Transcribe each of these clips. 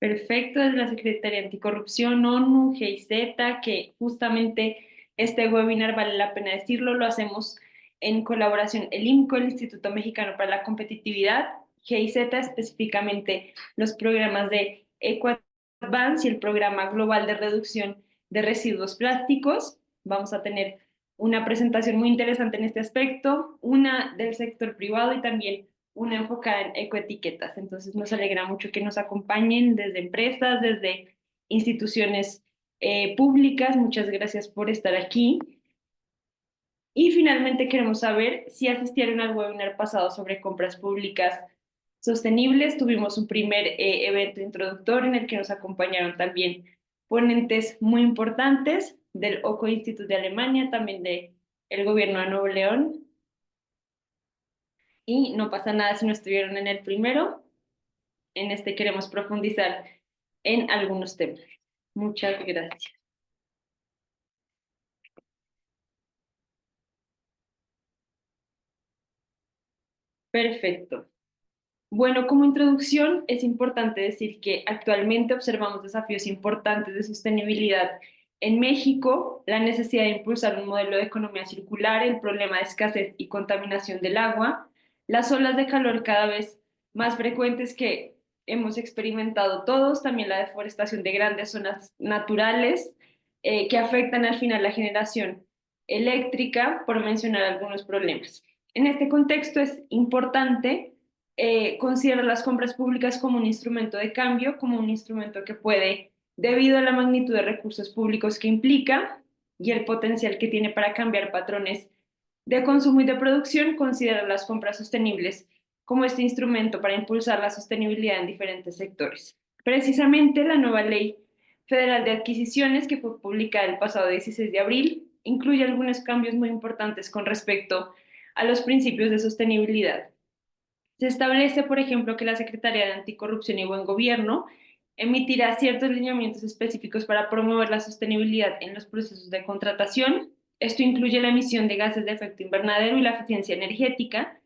Perfecto, es la Secretaría Anticorrupción, ONU, GIZ, que justamente este webinar, vale la pena decirlo, lo hacemos en colaboración el IMCO, el Instituto Mexicano para la Competitividad, GIZ, específicamente los programas de EcoAdvance y el Programa Global de Reducción de Residuos Plásticos. Vamos a tener una presentación muy interesante en este aspecto, una del sector privado y también una enfocada en ecoetiquetas. Entonces nos alegra mucho que nos acompañen desde empresas, desde instituciones públicas. Muchas gracias por estar aquí. Y finalmente queremos saber si asistieron al webinar pasado sobre compras públicas sostenibles. Tuvimos un primer evento introductorio en el que nos acompañaron también ponentes muy importantes del OCO Institute de Alemania, también del gobierno de Nuevo León. Y no pasa nada si no estuvieron en el primero. En este queremos profundizar en algunos temas. Muchas gracias. Perfecto. Bueno, como introducción, es importante decir que actualmente observamos desafíos importantes de sostenibilidad en México, la necesidad de impulsar un modelo de economía circular, el problema de escasez y contaminación del agua, las olas de calor cada vez más frecuentes que hemos experimentado todos, también la deforestación de grandes zonas naturales que afectan al final la generación eléctrica, por mencionar algunos problemas. En este contexto es importante considerar las compras públicas como un instrumento de cambio, como un instrumento que puede, debido a la magnitud de recursos públicos que implica y el potencial que tiene para cambiar patrones de consumo y de producción, considerar las compras sostenibles como este instrumento para impulsar la sostenibilidad en diferentes sectores. Precisamente la nueva Ley Federal de Adquisiciones, que fue publicada el pasado 16 de abril, incluye algunos cambios muy importantes con respecto a los principios de sostenibilidad. Se establece, por ejemplo, que la Secretaría de Anticorrupción y Buen Gobierno emitirá ciertos lineamientos específicos para promover la sostenibilidad en los procesos de contratación. Esto incluye la emisión de gases de efecto invernadero y la eficiencia energética.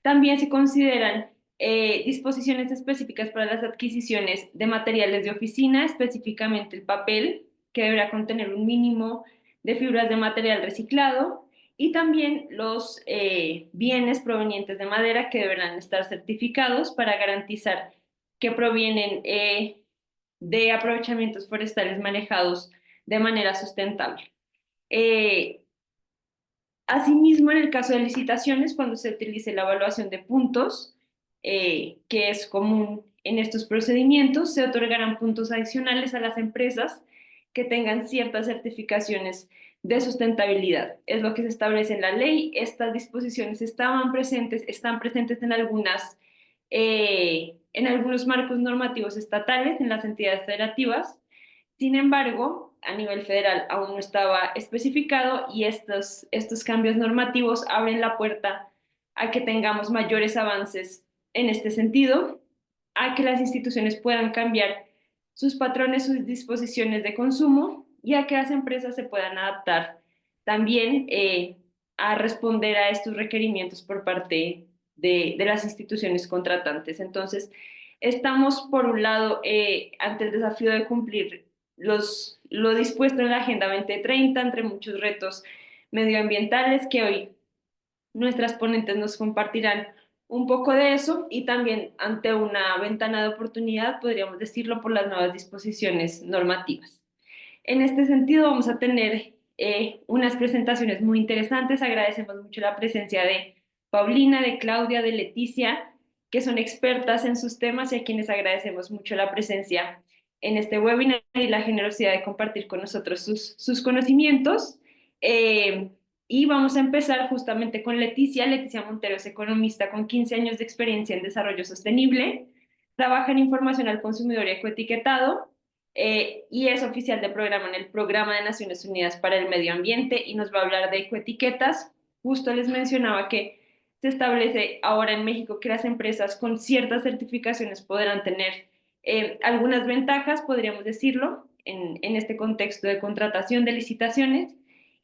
También se consideran disposiciones específicas para las adquisiciones de materiales de oficina, específicamente el papel, que deberá contener un mínimo de fibras de material reciclado, y también los bienes provenientes de madera que deberán estar certificados para garantizar que provienen de aprovechamientos forestales manejados de manera sustentable. Eh, Asimismo, en el caso de licitaciones, cuando se utilice la evaluación de puntos, que es común en estos procedimientos, se otorgarán puntos adicionales a las empresas que tengan ciertas certificaciones de sustentabilidad. Es lo que se establece en la ley. Estas disposiciones estaban presentes, están presentes en algunos marcos normativos estatales, en las entidades federativas. Sin embargo, a nivel federal aún no estaba especificado y estos cambios normativos abren la puerta a que tengamos mayores avances en este sentido, a que las instituciones puedan cambiar sus patrones, sus disposiciones de consumo y a que las empresas se puedan adaptar también a responder a estos requerimientos por parte de las instituciones contratantes. Entonces, estamos, por un lado, ante el desafío de cumplir lo dispuesto en la Agenda 2030, entre muchos retos medioambientales que hoy nuestras ponentes nos compartirán un poco de eso y también ante una ventana de oportunidad, podríamos decirlo, por las nuevas disposiciones normativas. En este sentido, vamos a tener unas presentaciones muy interesantes. Agradecemos mucho la presencia de Paulina, de Claudia, de Leticia, que son expertas en sus temas y a quienes agradecemos mucho la presencia en este webinar y la generosidad de compartir con nosotros sus conocimientos. Eh, y vamos a empezar justamente con Leticia. Leticia Montero es economista con 15 años de experiencia en desarrollo sostenible, trabaja en información al consumidor y ecoetiquetado y es oficial de programa en el Programa de Naciones Unidas para el Medio Ambiente y nos va a hablar de ecoetiquetas. Justo les mencionaba que se establece ahora en México que las empresas con ciertas certificaciones podrán tener algunas ventajas, podríamos decirlo, en este contexto de contratación de licitaciones.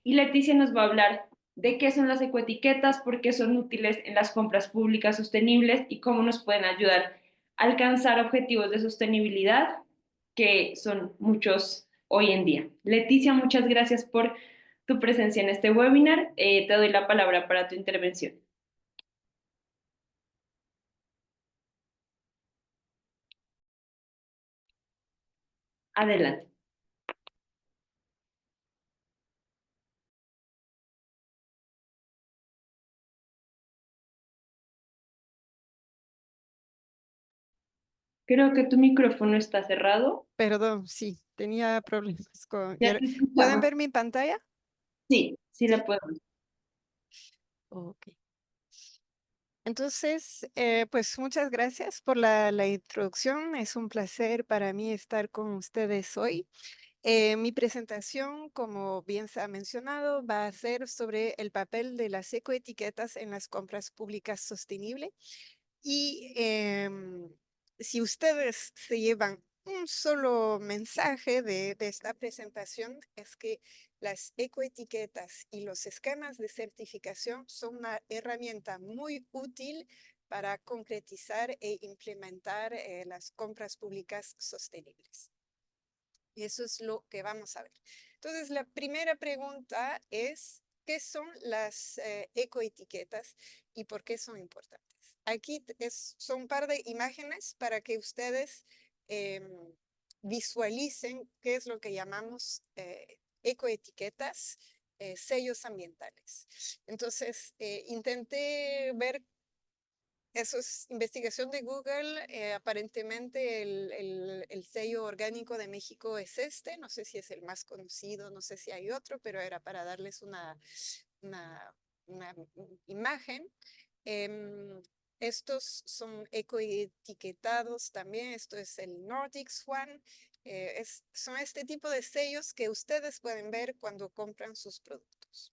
Y Leticia nos va a hablar de qué son las ecoetiquetas, por qué son útiles en las compras públicas sostenibles y cómo nos pueden ayudar a alcanzar objetivos de sostenibilidad que son muchos hoy en día. Leticia, muchas gracias por tu presencia en este webinar. Te doy la palabra para tu intervención. Adelante. Creo que tu micrófono está cerrado. Perdón, sí, tenía problemas con... Ya te ¿Pueden escuchamos. ver mi pantalla? Sí, sí la Sí. podemos. Ok. Entonces, pues muchas gracias por la introducción. Es un placer para mí estar con ustedes hoy. Mi presentación, como bien se ha mencionado, va a ser sobre el papel de las ecoetiquetas en las compras públicas sostenibles. Y si ustedes se llevan un solo mensaje de esta presentación, es que las ecoetiquetas y los esquemas de certificación son una herramienta muy útil para concretizar e implementar las compras públicas sostenibles. Y eso es lo que vamos a ver. Entonces, la primera pregunta es, ¿qué son las ecoetiquetas y por qué son importantes? Aquí son un par de imágenes para que ustedes em, visualicen qué es lo que llamamos ecoetiquetas, sellos ambientales. Entonces, intenté ver eso es investigación de Google. Aparentemente el sello orgánico de México es este. No sé si es el más conocido, no sé si hay otro, pero era para darles una, una imagen. Em, Estos son ecoetiquetados también. Esto es el Nordic Swan. Son este tipo de sellos que ustedes pueden ver cuando compran sus productos.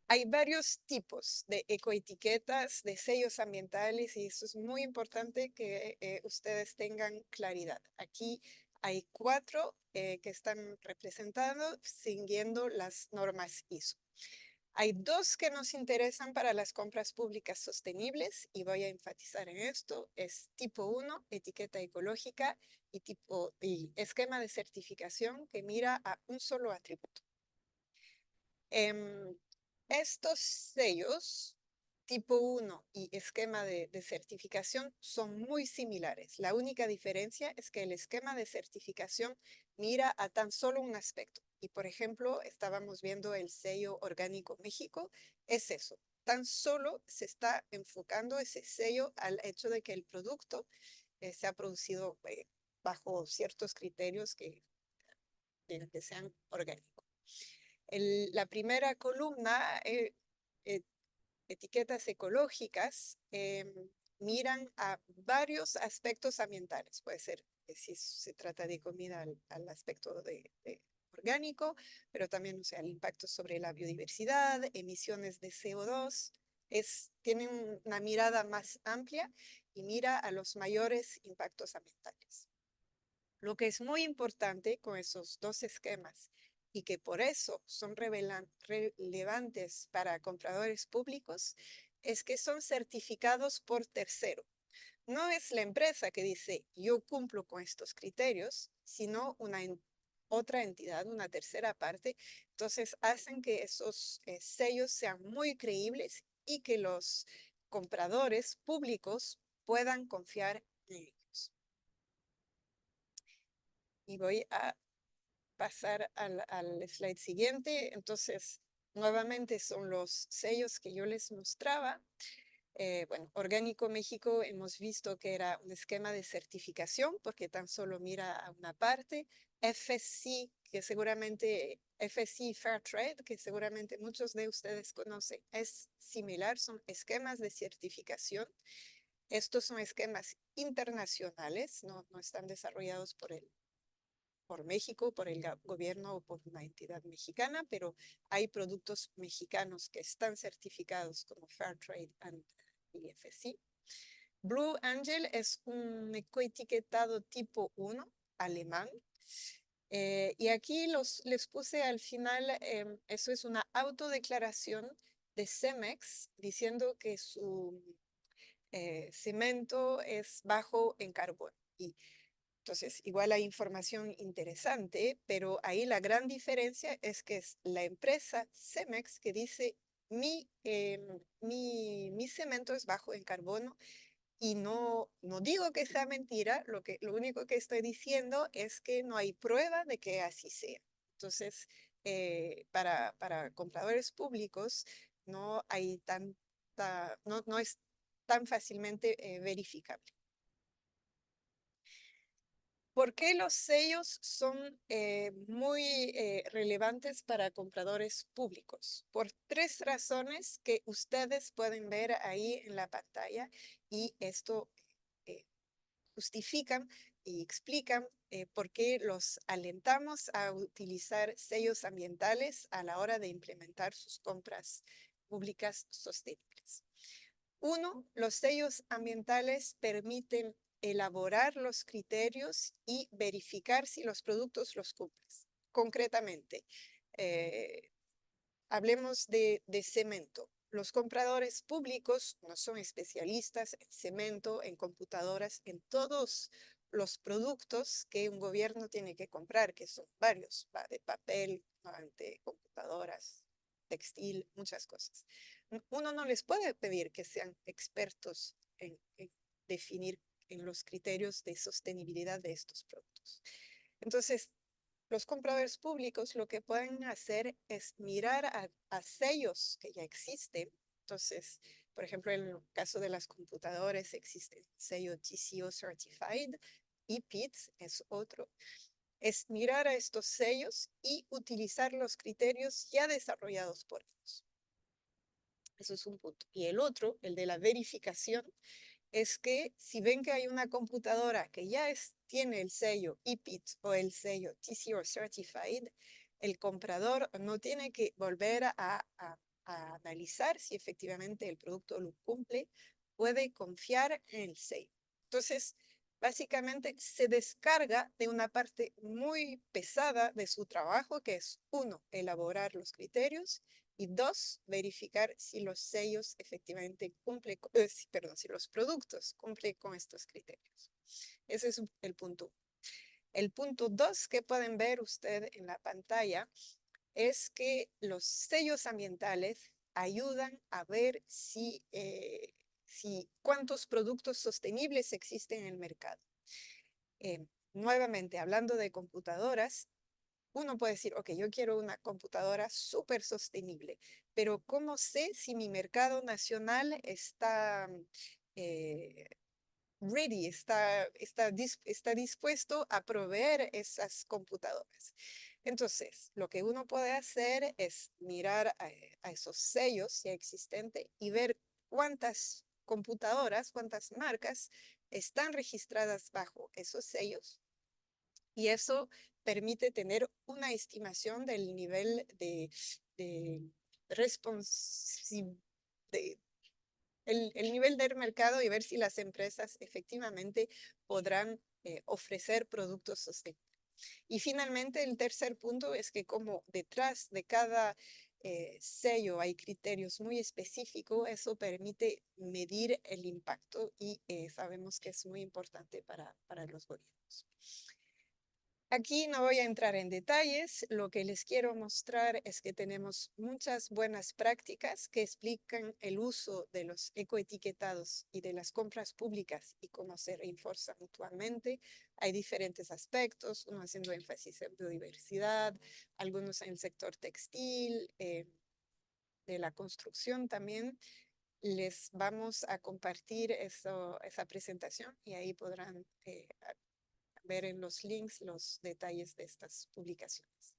Hay varios tipos de ecoetiquetas, de sellos ambientales, y eso es muy importante que ustedes tengan claridad. Aquí hay 4 que están representados siguiendo las normas ISO. Hay 2 que nos interesan para las compras públicas sostenibles y voy a enfatizar en esto. Es tipo 1, etiqueta ecológica, y esquema de certificación que mira a un solo atributo. Estos sellos, tipo 1 y esquema de certificación, son muy similares. La única diferencia es que el esquema de certificación mira a tan solo un aspecto. Y por ejemplo, estábamos viendo el sello Orgánico México, es eso. Tan solo se está enfocando ese sello al hecho de que el producto se ha producido bajo ciertos criterios que sean orgánicos. La primera columna, etiquetas ecológicas, miran a varios aspectos ambientales. Puede ser que si se trata de comida al aspecto de orgánico, pero también, o sea, el impacto sobre la biodiversidad, emisiones de CO2. Tienen una mirada más amplia y mira a los mayores impactos ambientales. Lo que es muy importante con esos 2 esquemas y que por eso son relevantes para compradores públicos es que son certificados por tercero. No es la empresa que dice yo cumplo con estos criterios, sino otra entidad, una tercera parte. Entonces hacen que esos sellos sean muy creíbles y que los compradores públicos puedan confiar en ellos. Y voy a pasar al slide siguiente. Entonces, nuevamente son los sellos que yo les mostraba. Bueno, Orgánico México hemos visto que era un esquema de certificación porque tan solo mira a una parte. FSC, que seguramente, FSC Fair Trade, que seguramente muchos de ustedes conocen, es similar, son esquemas de certificación. Estos son esquemas internacionales, no están desarrollados por México, por el gobierno o por una entidad mexicana, pero hay productos mexicanos que están certificados como Fairtrade y FSC. Blue Angel es un ecoetiquetado tipo 1 alemán. Y aquí les puse al final, eso es una autodeclaración de Cemex diciendo que su cemento es bajo en carbono. Y Entonces, igual hay información interesante, pero ahí la gran diferencia es que es la empresa Cemex que dice mi cemento es bajo en carbono y no digo que sea mentira, lo único que estoy diciendo es que no hay prueba de que así sea. Entonces, para compradores públicos no hay no es tan fácilmente verificable. ¿Por qué los sellos son muy relevantes para compradores públicos? Por tres razones que ustedes pueden ver ahí en la pantalla y esto eh, justifican y explican por qué los alentamos a utilizar sellos ambientales a la hora de implementar sus compras públicas sostenibles. Uno, los sellos ambientales permiten elaborar los criterios y verificar si los productos los cumplen. Concretamente, eh, hablemos de cemento. Los compradores públicos no son especialistas en cemento, en computadoras, en todos los productos que un gobierno tiene que comprar, que son varios, va de papel, de computadoras, textil, muchas cosas. Uno no les puede pedir que sean expertos en definir en los criterios de sostenibilidad de estos productos. Entonces, los compradores públicos lo que pueden hacer es mirar a sellos que ya existen. Entonces, por ejemplo, en el caso de las computadoras existe el sello TCO Certified y PITS es otro. Es mirar a estos sellos y utilizar los criterios ya desarrollados por ellos. Eso es un punto. Y el otro, el de la verificación, es que si ven que hay una computadora que ya tiene el sello EPIT o el sello TCO Certified, el comprador no tiene que volver a analizar si efectivamente el producto lo cumple, puede confiar en el sello. Entonces, básicamente se descarga de una parte muy pesada de su trabajo, que es uno, elaborar los criterios y dos, verificar si los sellos efectivamente cumplen, perdón, si los productos cumplen con estos criterios. Ese es el punto. El punto dos que pueden ver usted en la pantalla es que los sellos ambientales ayudan a ver si cuántos productos sostenibles existen en el mercado. Nuevamente, hablando de computadoras, uno puede decir, ok, yo quiero una computadora súper sostenible, pero ¿cómo sé si mi mercado nacional está eh, ready, está dispuesto a proveer esas computadoras? Entonces, lo que uno puede hacer es mirar a esos sellos ya existentes y ver cuántas computadoras, cuántas marcas están registradas bajo esos sellos y eso permite tener una estimación del nivel de de, el nivel del mercado y ver si las empresas efectivamente podrán ofrecer productos sostenibles. Y finalmente, el tercer punto es que como detrás de cada sello hay criterios muy específicos, eso permite medir el impacto y sabemos que es muy importante para los gobiernos. Aquí no voy a entrar en detalles, lo que les quiero mostrar es que tenemos muchas buenas prácticas que explican el uso de los ecoetiquetados y de las compras públicas y cómo se refuerza mutuamente. Hay diferentes aspectos, uno haciendo énfasis en biodiversidad, algunos en el sector textil, de la construcción también. Les vamos a compartir esa presentación y ahí podrán ver en los links los detalles de estas publicaciones.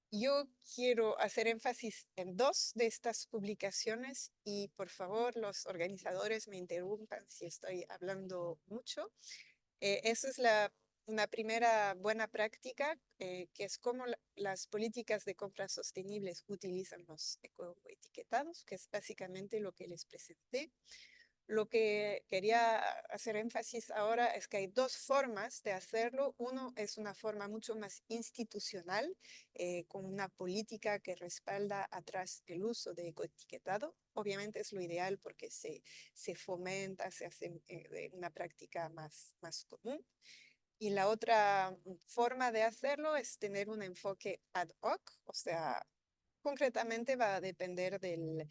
Yo quiero hacer énfasis en dos de estas publicaciones y por favor los organizadores me interrumpan si estoy hablando mucho. Esa es una primera buena práctica, que es cómo las políticas de compras sostenibles utilizan los ecoetiquetados, que es básicamente lo que les presenté. Lo que quería hacer énfasis ahora es que hay dos formas de hacerlo. Uno es una forma mucho más institucional, con una política que respalda atrás el uso de ecoetiquetado. Obviamente es lo ideal porque se fomenta, se hace de una práctica más común. Y la otra forma de hacerlo es tener un enfoque ad hoc, o sea, concretamente va a depender de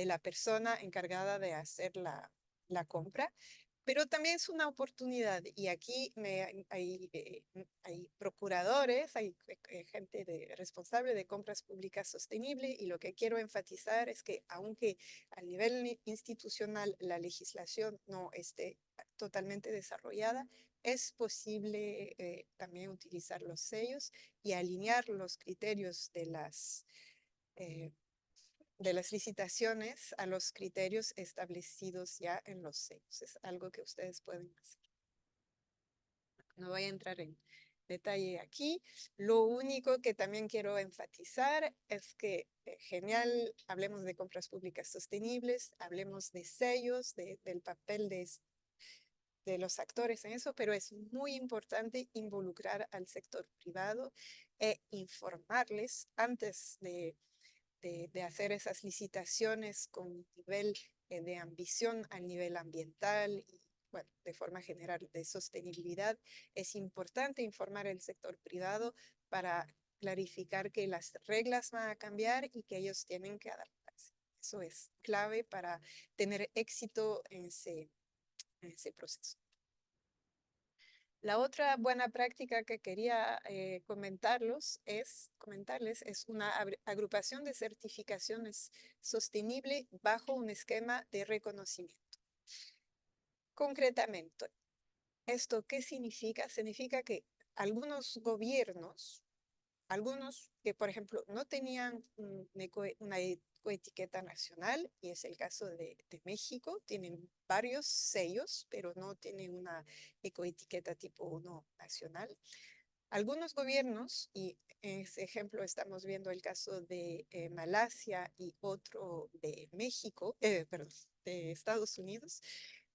la persona encargada de hacer la compra, pero también es una oportunidad. Y aquí hay procuradores, hay gente responsable de compras públicas sostenibles, y lo que quiero enfatizar es que aunque a nivel institucional la legislación no esté totalmente desarrollada, es posible también utilizar los sellos y alinear los criterios eh, de las licitaciones a los criterios establecidos ya en los sellos. Es algo que ustedes pueden hacer. No voy a entrar en detalle aquí. Lo único que también quiero enfatizar es que genial, hablemos de compras públicas sostenibles, hablemos de sellos, del papel de los actores en eso, pero es muy importante involucrar al sector privado e informarles antes de hacer esas licitaciones con nivel de ambición a nivel ambiental y, bueno, de forma general de sostenibilidad. Es importante informar al sector privado para clarificar que las reglas van a cambiar y que ellos tienen que adaptarse. Eso es clave para tener éxito en ese proceso. La otra buena práctica que quería comentarles es una agrupación de certificaciones sostenible bajo un esquema de reconocimiento. Concretamente, ¿esto qué significa? Significa que algunos gobiernos, algunos que, por ejemplo, no tenían una ecoetiqueta nacional, y es el caso de México, tienen varios sellos, pero no tienen una ecoetiqueta tipo 1 nacional. Algunos gobiernos, y en ese ejemplo estamos viendo el caso de Malasia y otro de México, perdón, de Estados Unidos,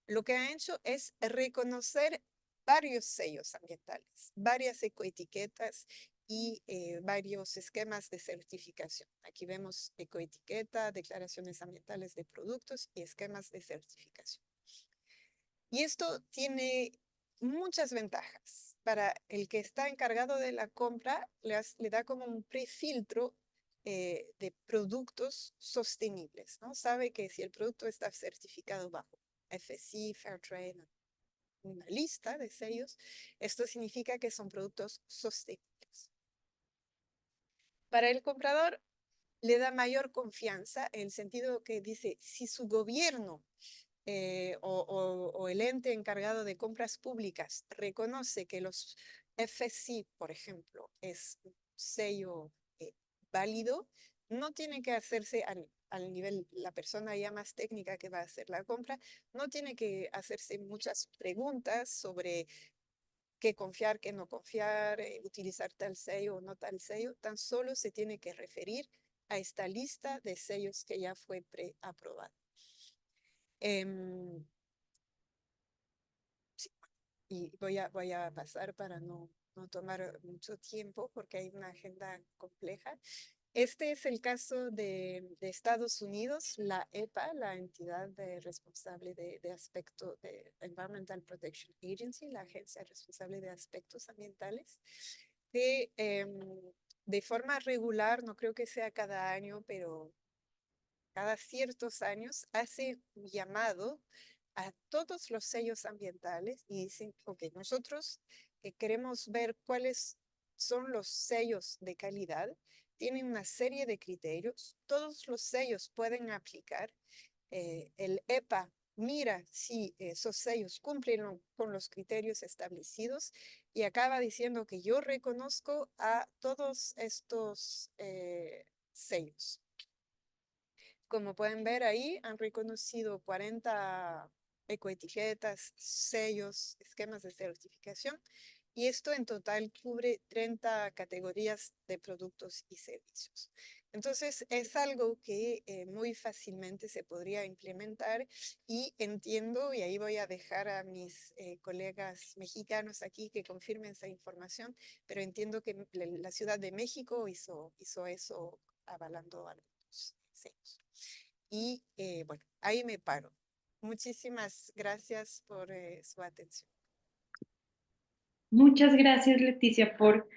lo que han hecho es reconocer varios sellos ambientales, varias ecoetiquetas y varios esquemas de certificación. Aquí vemos ecoetiqueta, declaraciones ambientales de productos y esquemas de certificación. Y esto tiene muchas ventajas. Para el que está encargado de la compra, le da como un prefiltro de productos sostenibles, ¿no? Sabe que si el producto está certificado bajo FSC, Fairtrade, una lista de sellos, esto significa que son productos sostenibles. Para el comprador le da mayor confianza en el sentido que dice, si su gobierno o el ente encargado de compras públicas reconoce que los FSC, por ejemplo, es un sello válido, no tiene que hacerse al nivel, la persona ya más técnica que va a hacer la compra, no tiene que hacerse muchas preguntas sobre qué confiar, qué no confiar, utilizar tal sello o no tal sello, tan solo se tiene que referir a esta lista de sellos que ya fue preaprobada. Sí, y voy a pasar para no tomar mucho tiempo porque hay una agenda compleja. Este es el caso de Estados Unidos, la EPA, la entidad responsable de aspecto de Environmental Protection Agency, la agencia responsable de aspectos ambientales, que de forma regular, no creo que sea cada año, pero cada ciertos años hace un llamado a todos los sellos ambientales y dicen, ok, nosotros queremos ver cuáles son los sellos de calidad, tienen una serie de criterios, todos los sellos pueden aplicar, el EPA mira si esos sellos cumplen con los criterios establecidos y acaba diciendo que yo reconozco a todos estos sellos. Como pueden ver ahí, han reconocido 40 ecoetiquetas, sellos, esquemas de certificación, y esto en total cubre 30 categorías de productos y servicios. Entonces, es algo que muy fácilmente se podría implementar y entiendo, y ahí voy a dejar a mis colegas mexicanos aquí que confirmen esa información, pero entiendo que la Ciudad de México hizo eso avalando algunos sellos. Y bueno, ahí me paro. Muchísimas gracias por su atención. Muchas gracias, Leticia, por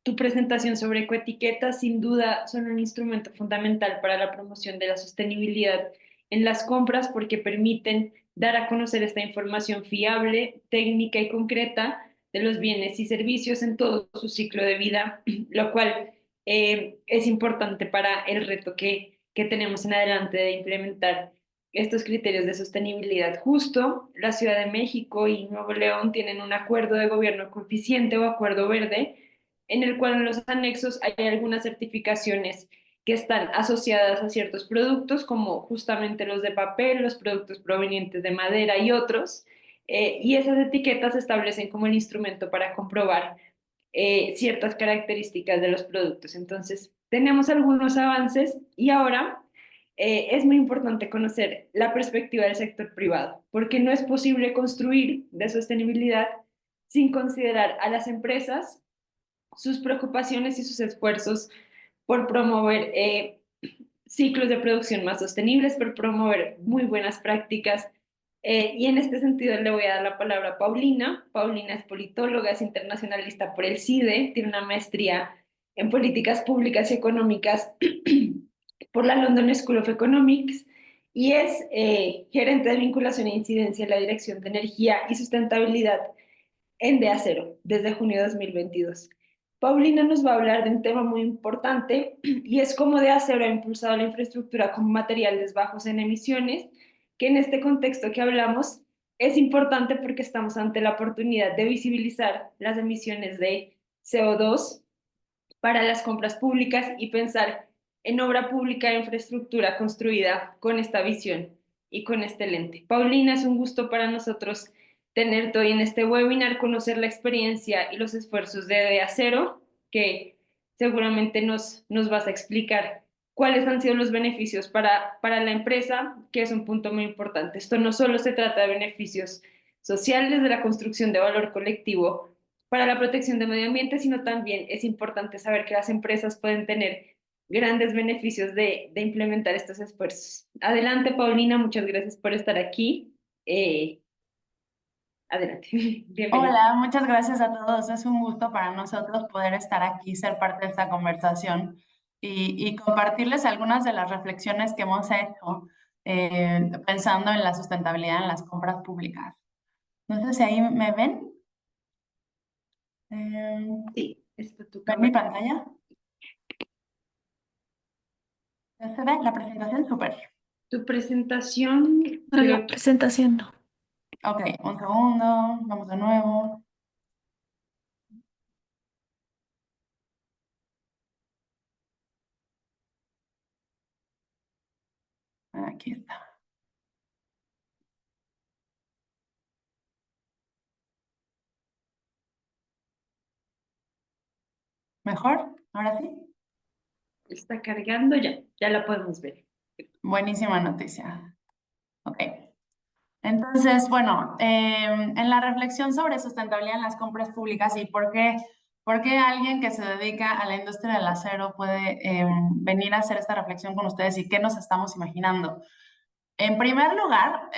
tu presentación sobre ecoetiquetas. Sin duda son un instrumento fundamental para la promoción de la sostenibilidad en las compras porque permiten dar a conocer esta información fiable, técnica y concreta de los bienes y servicios en todo su ciclo de vida, lo cual es importante para el reto que tenemos en adelante de implementar estos criterios de sostenibilidad justo. La Ciudad de México y Nuevo León tienen un acuerdo de gobierno coeficiente o acuerdo verde en el cual en los anexos hay algunas certificaciones que están asociadas a ciertos productos, como justamente los de papel, los productos provenientes de madera y otros, y esas etiquetas se establecen como el instrumento para comprobar ciertas características de los productos. Entonces, tenemos algunos avances y ahora es muy importante conocer la perspectiva del sector privado, porque no es posible construir de sostenibilidad sin considerar a las empresas, sus preocupaciones y sus esfuerzos por promover ciclos de producción más sostenibles, por promover muy buenas prácticas. Y en este sentido le voy a dar la palabra a Paulina. Paulina es politóloga, es internacionalista por el CIDE, tiene una maestría en políticas públicas y económicas por la London School of Economics y es gerente de vinculación e incidencia en la Dirección de Energía y Sustentabilidad en De Acero desde junio de 2022. Paulina nos va a hablar de un tema muy importante y es cómo De Acero ha impulsado la infraestructura con materiales bajos en emisiones, que en este contexto que hablamos es importante porque estamos ante la oportunidad de visibilizar las emisiones de CO2 para las compras públicas y pensar en obra pública e infraestructura construida con esta visión y con este lente. Paulina, es un gusto para nosotros tenerte hoy en este webinar, conocer la experiencia y los esfuerzos de Acero, que seguramente nos vas a explicar cuáles han sido los beneficios para la empresa, que es un punto muy importante. Esto no solo se trata de beneficios sociales de la construcción de valor colectivo para la protección del medio ambiente, sino también es importante saber que las empresas pueden tener grandes beneficios de implementar estos esfuerzos. Adelante, Paulina, muchas gracias por estar aquí. Eh, Adelante, bienvenida. Hola, muchas gracias a todos. Es un gusto para nosotros poder estar aquí, ser parte de esta conversación y compartirles algunas de las reflexiones que hemos hecho pensando en la sustentabilidad en las compras públicas. No sé si ahí me ven. Sí, está tu ¿Ven mi cámara. pantalla? ¿Ya se ve la presentación? Súper. Tu presentación, Para creo la presentación no. Ok, un segundo, vamos de nuevo. Aquí está. ¿Mejor? ¿Ahora sí? está cargando ya, ya la podemos ver. Buenísima noticia. Ok. Entonces, bueno, en la reflexión sobre sustentabilidad en las compras públicas y por qué alguien que se dedica a la industria del acero puede venir a hacer esta reflexión con ustedes y qué nos estamos imaginando. En primer lugar,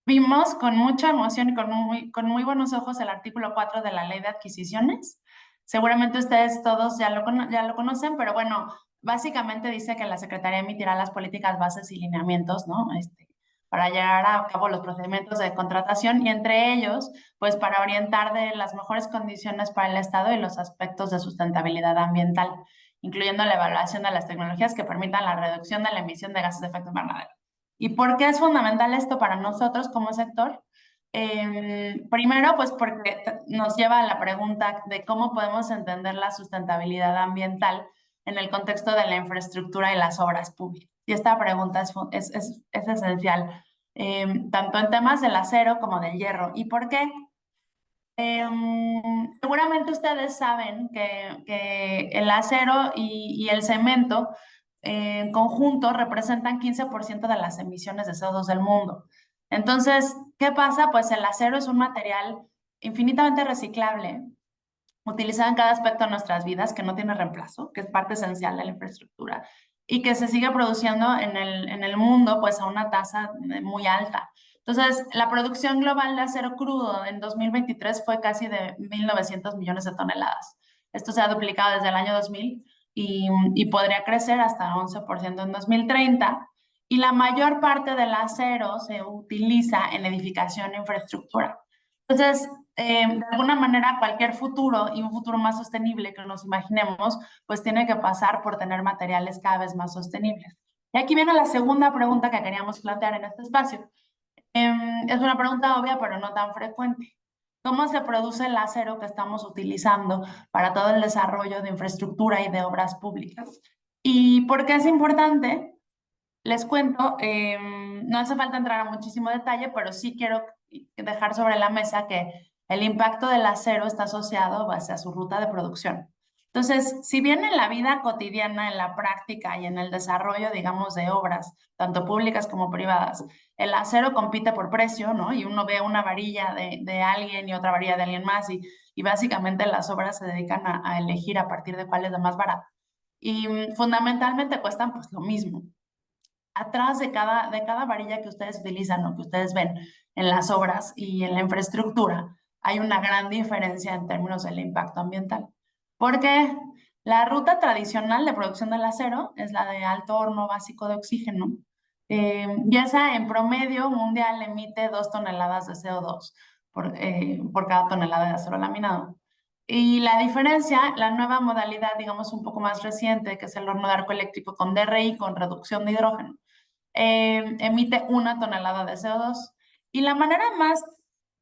vimos con mucha emoción y con muy buenos ojos el artículo 4 de la Ley de Adquisiciones. Seguramente ustedes todos ya lo conocen, pero bueno, básicamente dice que la Secretaría emitirá las políticas, bases y lineamientos, ¿no? Para llevar a cabo los procedimientos de contratación y entre ellos, pues para orientar de las mejores condiciones para el Estado y los aspectos de sustentabilidad ambiental, incluyendo la evaluación de las tecnologías que permitan la reducción de la emisión de gases de efecto invernadero. ¿Y por qué es fundamental esto para nosotros como sector? Primero, pues porque nos lleva a la pregunta de cómo podemos entender la sustentabilidad ambiental en el contexto de la infraestructura y las obras públicas. Y esta pregunta es esencial, tanto en temas del acero como del hierro. ¿Y por qué? Seguramente ustedes saben que el acero y el cemento en conjunto representan 15% de las emisiones de CO2 del mundo. Entonces, ¿qué pasa? Pues el acero es un material infinitamente reciclable, utilizado en cada aspecto de nuestras vidas, que no tiene reemplazo, que es parte esencial de la infraestructura y que se sigue produciendo en el mundo pues a una tasa muy alta. Entonces, la producción global de acero crudo en 2023 fue casi de 1.900 millones de toneladas. Esto se ha duplicado desde el año 2000 y podría crecer hasta 11% en 2030. Y la mayor parte del acero se utiliza en edificación e infraestructura. Entonces, de alguna manera, cualquier futuro y un futuro más sostenible que nos imaginemos, pues tiene que pasar por tener materiales cada vez más sostenibles. Y aquí viene la segunda pregunta que queríamos plantear en este espacio. Es una pregunta obvia, pero no tan frecuente. ¿Cómo se produce el acero que estamos utilizando para todo el desarrollo de infraestructura y de obras públicas? ¿Y por qué es importante? Les cuento, no hace falta entrar a muchísimo detalle, pero sí quiero dejar sobre la mesa que el impacto del acero está asociado a su ruta de producción. Entonces, si bien en la vida cotidiana, en la práctica y en el desarrollo, digamos, de obras, tanto públicas como privadas, el acero compite por precio, ¿no? Y uno ve una varilla de alguien y otra varilla de alguien más y básicamente las obras se dedican a elegir a partir de cuál es la más barata. Y fundamentalmente cuestan pues lo mismo. Atrás de cada varilla que ustedes utilizan o que ustedes ven en las obras y en la infraestructura, hay una gran diferencia en términos del impacto ambiental. Porque la ruta tradicional de producción del acero es la de alto horno básico de oxígeno, y esa en promedio mundial emite 2 toneladas de CO2 por cada tonelada de acero laminado. Y la diferencia, la nueva modalidad, digamos, un poco más reciente, que es el horno de arco eléctrico con DRI, con reducción de hidrógeno, emite 1 tonelada de CO2. Y la manera más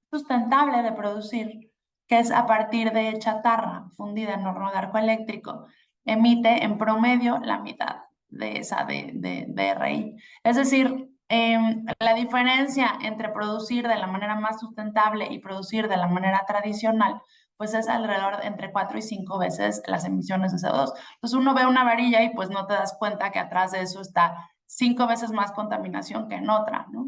sustentable de producir, que es a partir de chatarra fundida en horno de arco eléctrico, emite en promedio la mitad de esa de DRI. Es decir, la diferencia entre producir de la manera más sustentable y producir de la manera tradicional, pues es alrededor de entre 4 y 5 veces las emisiones de CO2. Entonces uno ve una varilla y pues no te das cuenta que atrás de eso está 5 veces más contaminación que en otra, ¿no?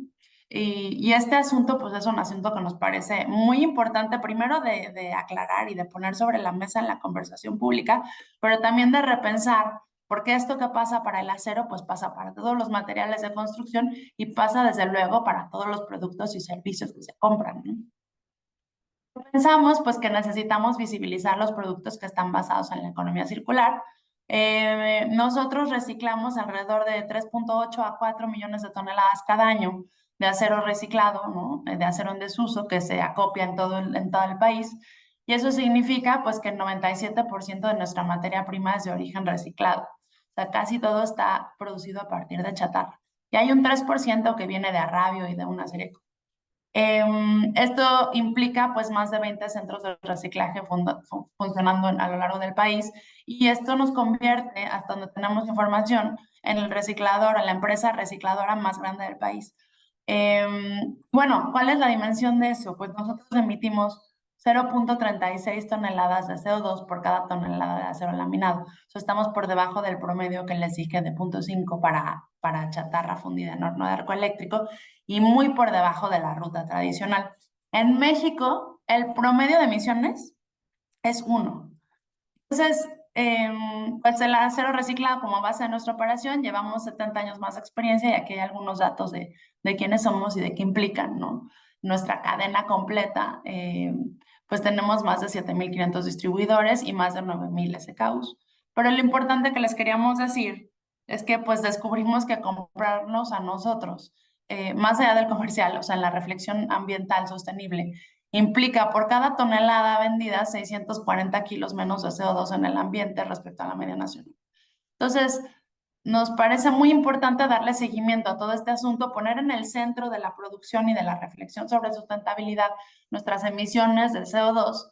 Y este asunto, pues es un asunto que nos parece muy importante, primero de aclarar y de poner sobre la mesa en la conversación pública, pero también de repensar, porque esto que pasa para el acero, pues pasa para todos los materiales de construcción y pasa desde luego para todos los productos y servicios que se compran, ¿no? Pensamos pues que necesitamos visibilizar los productos que están basados en la economía circular. Nosotros reciclamos alrededor de 3.8 a 4 millones de toneladas cada año de acero reciclado, ¿no? De acero en desuso que se acopia en todo el país. Y eso significa pues que el 97% de nuestra materia prima es de origen reciclado. O sea, casi todo está producido a partir de chatarra. Y hay un 3% que viene de arrabio y de una serie de cosas. Esto implica pues más de 20 centros de reciclaje funcionando a lo largo del país y esto nos convierte, hasta donde tenemos información, en el reciclador, en la empresa recicladora más grande del país. Bueno, ¿cuál es la dimensión de eso? Pues nosotros emitimos 0.36 toneladas de CO2 por cada tonelada de acero laminado. Estamos por debajo del promedio que les dije de 0.5 para chatarra fundida en horno de arco eléctrico y muy por debajo de la ruta tradicional. En México, el promedio de emisiones es 1. Entonces, pues el acero reciclado como base de nuestra operación, llevamos 70 años más de experiencia y aquí hay algunos datos de quiénes somos y de qué implican, ¿no? Nuestra cadena completa, pues tenemos más de 7.500 distribuidores y más de 9.000 SKUs. Pero lo importante que les queríamos decir es que pues descubrimos que comprarnos a nosotros, más allá del comercial, o sea, en la reflexión ambiental sostenible, implica por cada tonelada vendida 640 kilos menos de CO2 en el ambiente respecto a la media nacional. Entonces, nos parece muy importante darle seguimiento a todo este asunto, poner en el centro de la producción y de la reflexión sobre sustentabilidad nuestras emisiones de CO2,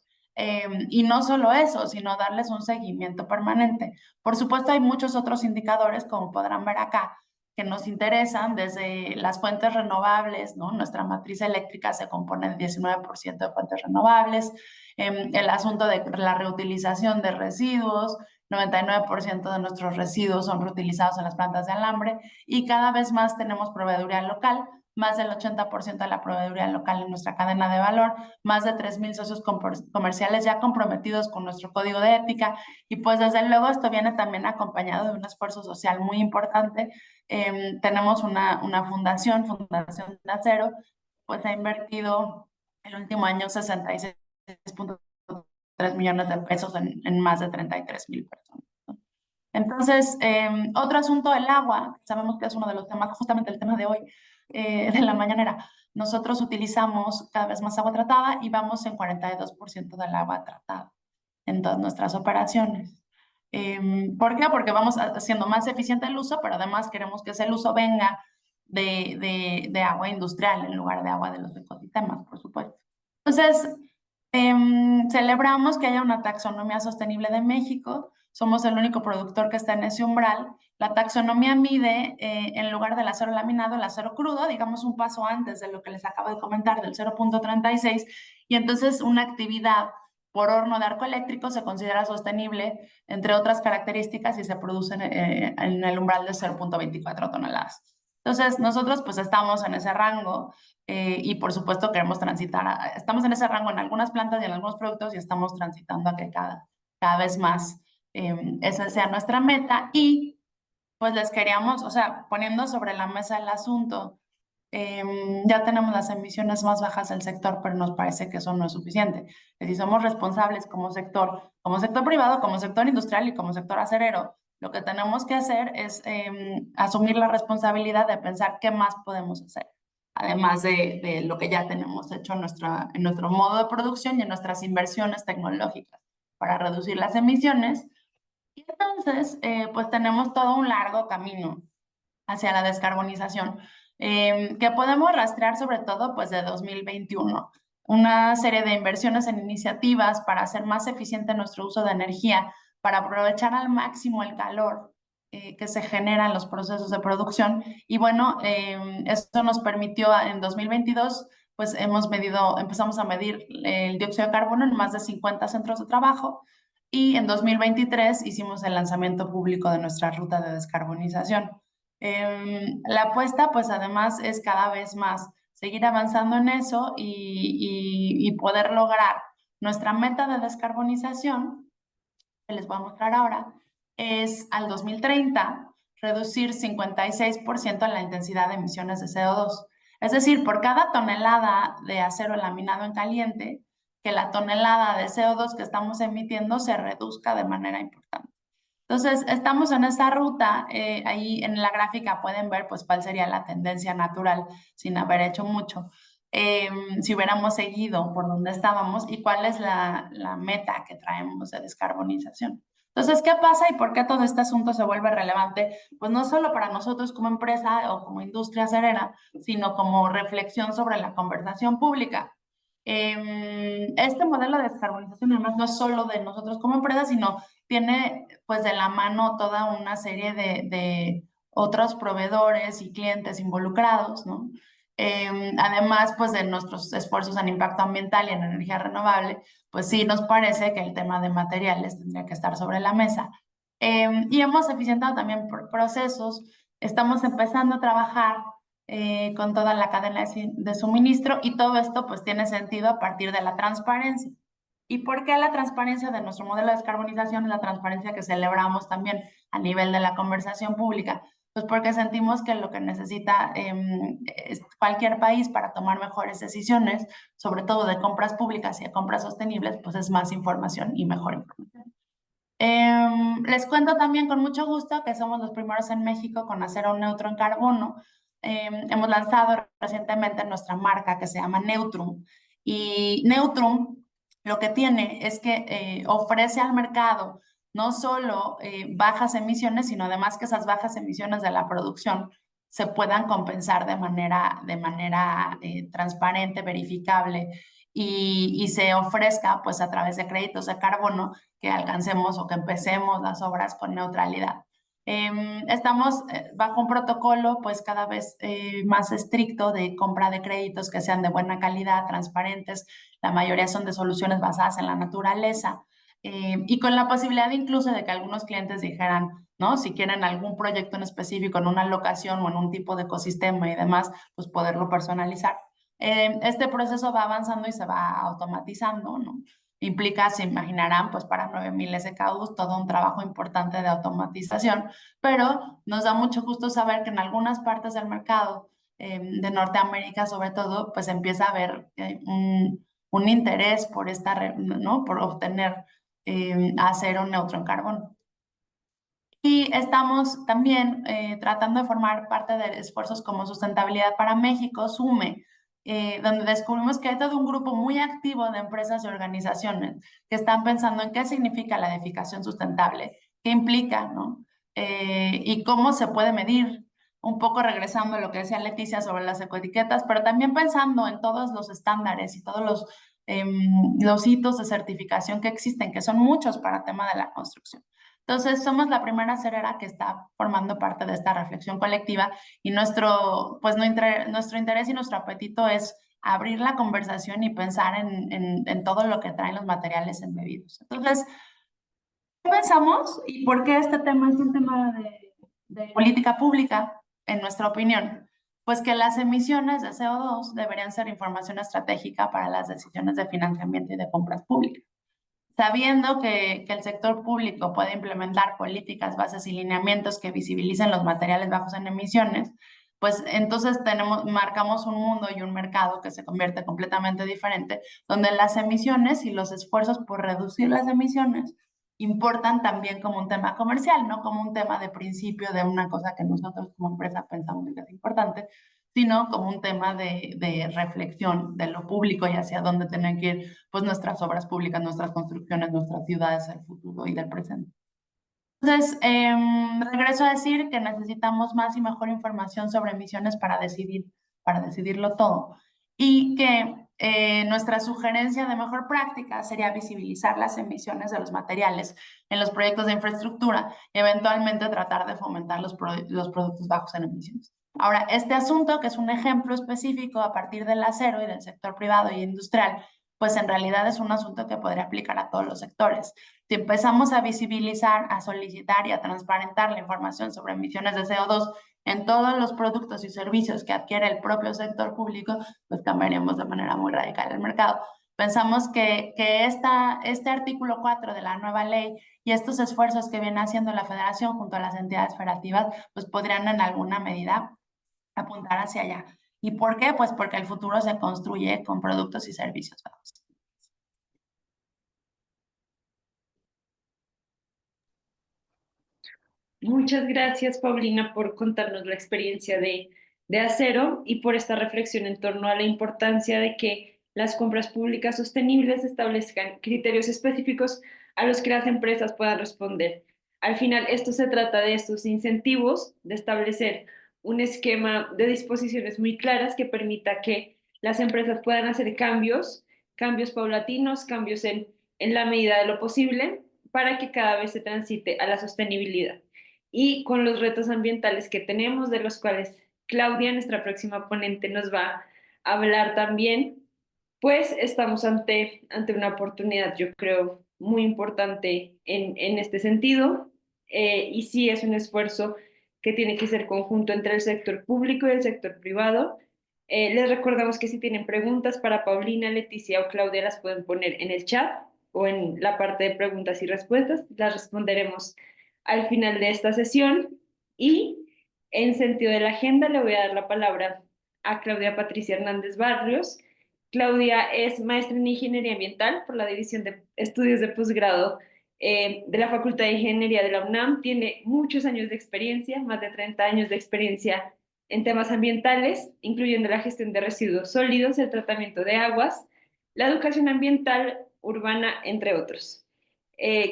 y no solo eso, sino darles un seguimiento permanente. Por supuesto, hay muchos otros indicadores, como podrán ver acá, que nos interesan, desde las fuentes renovables, ¿no? Nuestra matriz eléctrica se compone de 19% de fuentes renovables, el asunto de la reutilización de residuos, 99% de nuestros residuos son reutilizados en las plantas de alambre y cada vez más tenemos proveeduría local, más del 80% de la proveeduría local en nuestra cadena de valor, más de 3,000 socios comerciales ya comprometidos con nuestro código de ética y pues desde luego esto viene también acompañado de un esfuerzo social muy importante. Tenemos una fundación de Acero, pues ha invertido el último año 66.3 millones de pesos en más de 33,000 personas, ¿no? Entonces, otro asunto, el agua, sabemos que es uno de los temas, justamente el tema de hoy, de la mañanera. Nosotros utilizamos cada vez más agua tratada y vamos en 42% del agua tratada en todas nuestras operaciones. ¿Por qué? Porque vamos haciendo más eficiente el uso, pero además queremos que ese uso venga de agua industrial en lugar de agua de los ecosistemas, por supuesto. Entonces, celebramos que haya una taxonomía sostenible de México. Somos el único productor que está en ese umbral. La taxonomía mide, en lugar del acero laminado, el acero crudo, digamos un paso antes de lo que les acabo de comentar, del 0.36, y entonces una actividad por horno de arco eléctrico se considera sostenible, entre otras características, si se producen en el umbral de 0.24 toneladas. Entonces, nosotros pues estamos en ese rango y por supuesto queremos transitar, estamos en ese rango en algunas plantas y en algunos productos y estamos transitando a que cada vez más esa sea nuestra meta y pues les queríamos, o sea, poniendo sobre la mesa el asunto, ya tenemos las emisiones más bajas del sector, pero nos parece que eso no es suficiente. Es decir, somos responsables como sector privado, como sector industrial y como sector acerero. Lo que tenemos que hacer es asumir la responsabilidad de pensar qué más podemos hacer, además de lo que ya tenemos hecho en nuestro modo de producción y en nuestras inversiones tecnológicas para reducir las emisiones. Y entonces, pues tenemos todo un largo camino hacia la descarbonización, que podemos rastrear sobre todo pues de 2021. Una serie de inversiones en iniciativas para hacer más eficiente nuestro uso de energía, para aprovechar al máximo el calor que se genera en los procesos de producción. Y bueno, esto nos permitió en 2022, pues empezamos a medir el dióxido de carbono en más de 50 centros de trabajo y en 2023 hicimos el lanzamiento público de nuestra ruta de descarbonización. La apuesta, pues además, es cada vez más seguir avanzando en eso y poder lograr nuestra meta de descarbonización, que les voy a mostrar ahora, es al 2030 reducir 56% la intensidad de emisiones de CO2. Es decir, por cada tonelada de acero laminado en caliente, que la tonelada de CO2 que estamos emitiendo se reduzca de manera importante. Entonces, estamos en esta ruta, ahí en la gráfica pueden ver pues cuál sería la tendencia natural sin haber hecho mucho, si hubiéramos seguido por donde estábamos y cuál es la meta que traemos de descarbonización. Entonces, ¿qué pasa y por qué todo este asunto se vuelve relevante? Pues no solo para nosotros como empresa o como industria acerera, sino como reflexión sobre la conversación pública. Este modelo de descarbonización además no es solo de nosotros como empresa, sino tiene pues de la mano toda una serie de otros proveedores y clientes involucrados, ¿no? Además pues de nuestros esfuerzos en impacto ambiental y en energía renovable, pues sí nos parece que el tema de materiales tendría que estar sobre la mesa. Y hemos eficientado también procesos, estamos empezando a trabajar con toda la cadena de suministro y todo esto pues tiene sentido a partir de la transparencia. ¿Y por qué la transparencia de nuestro modelo de descarbonización es la transparencia que celebramos también a nivel de la conversación pública? Pues porque sentimos que lo que necesita cualquier país para tomar mejores decisiones, sobre todo de compras públicas y de compras sostenibles, pues es más información y mejor información. Les cuento también con mucho gusto que somos los primeros en México con acero neutro en carbono. Hemos lanzado recientemente nuestra marca que se llama Neutrum. Y Neutrum lo que tiene es que ofrece al mercado no solo bajas emisiones, sino además que esas bajas emisiones de la producción se puedan compensar de manera transparente, verificable y se ofrezca pues a través de créditos de carbono que alcancemos o que empecemos las obras con neutralidad. Estamos bajo un protocolo pues cada vez más estricto de compra de créditos que sean de buena calidad, transparentes. La mayoría son de soluciones basadas en la naturaleza y con la posibilidad incluso de que algunos clientes dijeran, ¿no? Si quieren algún proyecto en específico, en una locación o en un tipo de ecosistema y demás, pues poderlo personalizar. Este proceso va avanzando y se va automatizando, ¿no? Implica, se imaginarán, pues para 9000 SKUs, todo un trabajo importante de automatización, pero nos da mucho gusto saber que en algunas partes del mercado de Norteamérica, sobre todo, pues empieza a haber un interés por ¿no? Por obtener acero neutro en carbono. Y estamos también tratando de formar parte de esfuerzos como Sustentabilidad para México, SUME, donde descubrimos que hay todo un grupo muy activo de empresas y organizaciones que están pensando en qué significa la edificación sustentable, qué implica, ¿no? Y cómo se puede medir. Un poco regresando a lo que decía Leticia sobre las ecoetiquetas, pero también pensando en todos los estándares y todos los hitos de certificación que existen, que son muchos para el tema de la construcción. Entonces, somos la primera acerera que está formando parte de esta reflexión colectiva y nuestro interés y nuestro apetito es abrir la conversación y pensar en todo lo que traen los materiales embebidos. Entonces, ¿qué pensamos y por qué este tema es un tema de política pública, en nuestra opinión? Pues que las emisiones de CO2 deberían ser información estratégica para las decisiones de financiamiento y de compras públicas. Sabiendo que el sector público puede implementar políticas, bases y lineamientos que visibilicen los materiales bajos en emisiones, pues entonces marcamos un mundo y un mercado que se convierte completamente diferente, donde las emisiones y los esfuerzos por reducir las emisiones importan también como un tema comercial, no como un tema de principio de una cosa que nosotros como empresa pensamos que es importante, sino como un tema de reflexión de lo público y hacia dónde tienen que ir pues nuestras obras públicas, nuestras construcciones, nuestras ciudades del futuro y del presente. Entonces, regreso a decir que necesitamos más y mejor información sobre emisiones para decidirlo todo. Y que nuestra sugerencia de mejor práctica sería visibilizar las emisiones de los materiales en los proyectos de infraestructura y eventualmente tratar de fomentar los productos bajos en emisiones. Ahora, este asunto, que es un ejemplo específico a partir del acero y del sector privado y industrial, pues en realidad es un asunto que podría aplicar a todos los sectores. Si empezamos a visibilizar, a solicitar y a transparentar la información sobre emisiones de CO2 en todos los productos y servicios que adquiere el propio sector público, pues cambiaríamos de manera muy radical el mercado. Pensamos que este artículo 4 de la nueva ley y estos esfuerzos que viene haciendo la Federación junto a las entidades federativas, pues podrían en alguna medida apuntar hacia allá. ¿Y por qué? Pues porque el futuro se construye con productos y servicios bajos. Muchas gracias, Paulina, por contarnos la experiencia de Acero y por esta reflexión en torno a la importancia de que las compras públicas sostenibles establezcan criterios específicos a los que las empresas puedan responder. Al final, esto se trata de estos incentivos, de establecer un esquema de disposiciones muy claras que permita que las empresas puedan hacer cambios paulatinos, cambios en la medida de lo posible, para que cada vez se transite a la sostenibilidad y con los retos ambientales que tenemos, de los cuales Claudia, nuestra próxima ponente, nos va a hablar también, pues estamos ante una oportunidad, yo creo, muy importante en este sentido, y sí es un esfuerzo que tiene que ser conjunto entre el sector público y el sector privado. Les recordamos que si tienen preguntas para Paulina, Leticia o Claudia, las pueden poner en el chat o en la parte de preguntas y respuestas. Las responderemos al final de esta sesión. Y en sentido de la agenda, le voy a dar la palabra a Claudia Patricia Hernández Barrios. Claudia es maestra en Ingeniería Ambiental por la División de Estudios de Posgrado de la Facultad de Ingeniería de la UNAM. Tiene muchos años de experiencia, más de 30 años de experiencia en temas ambientales, incluyendo la gestión de residuos sólidos, el tratamiento de aguas, la educación ambiental urbana, entre otros.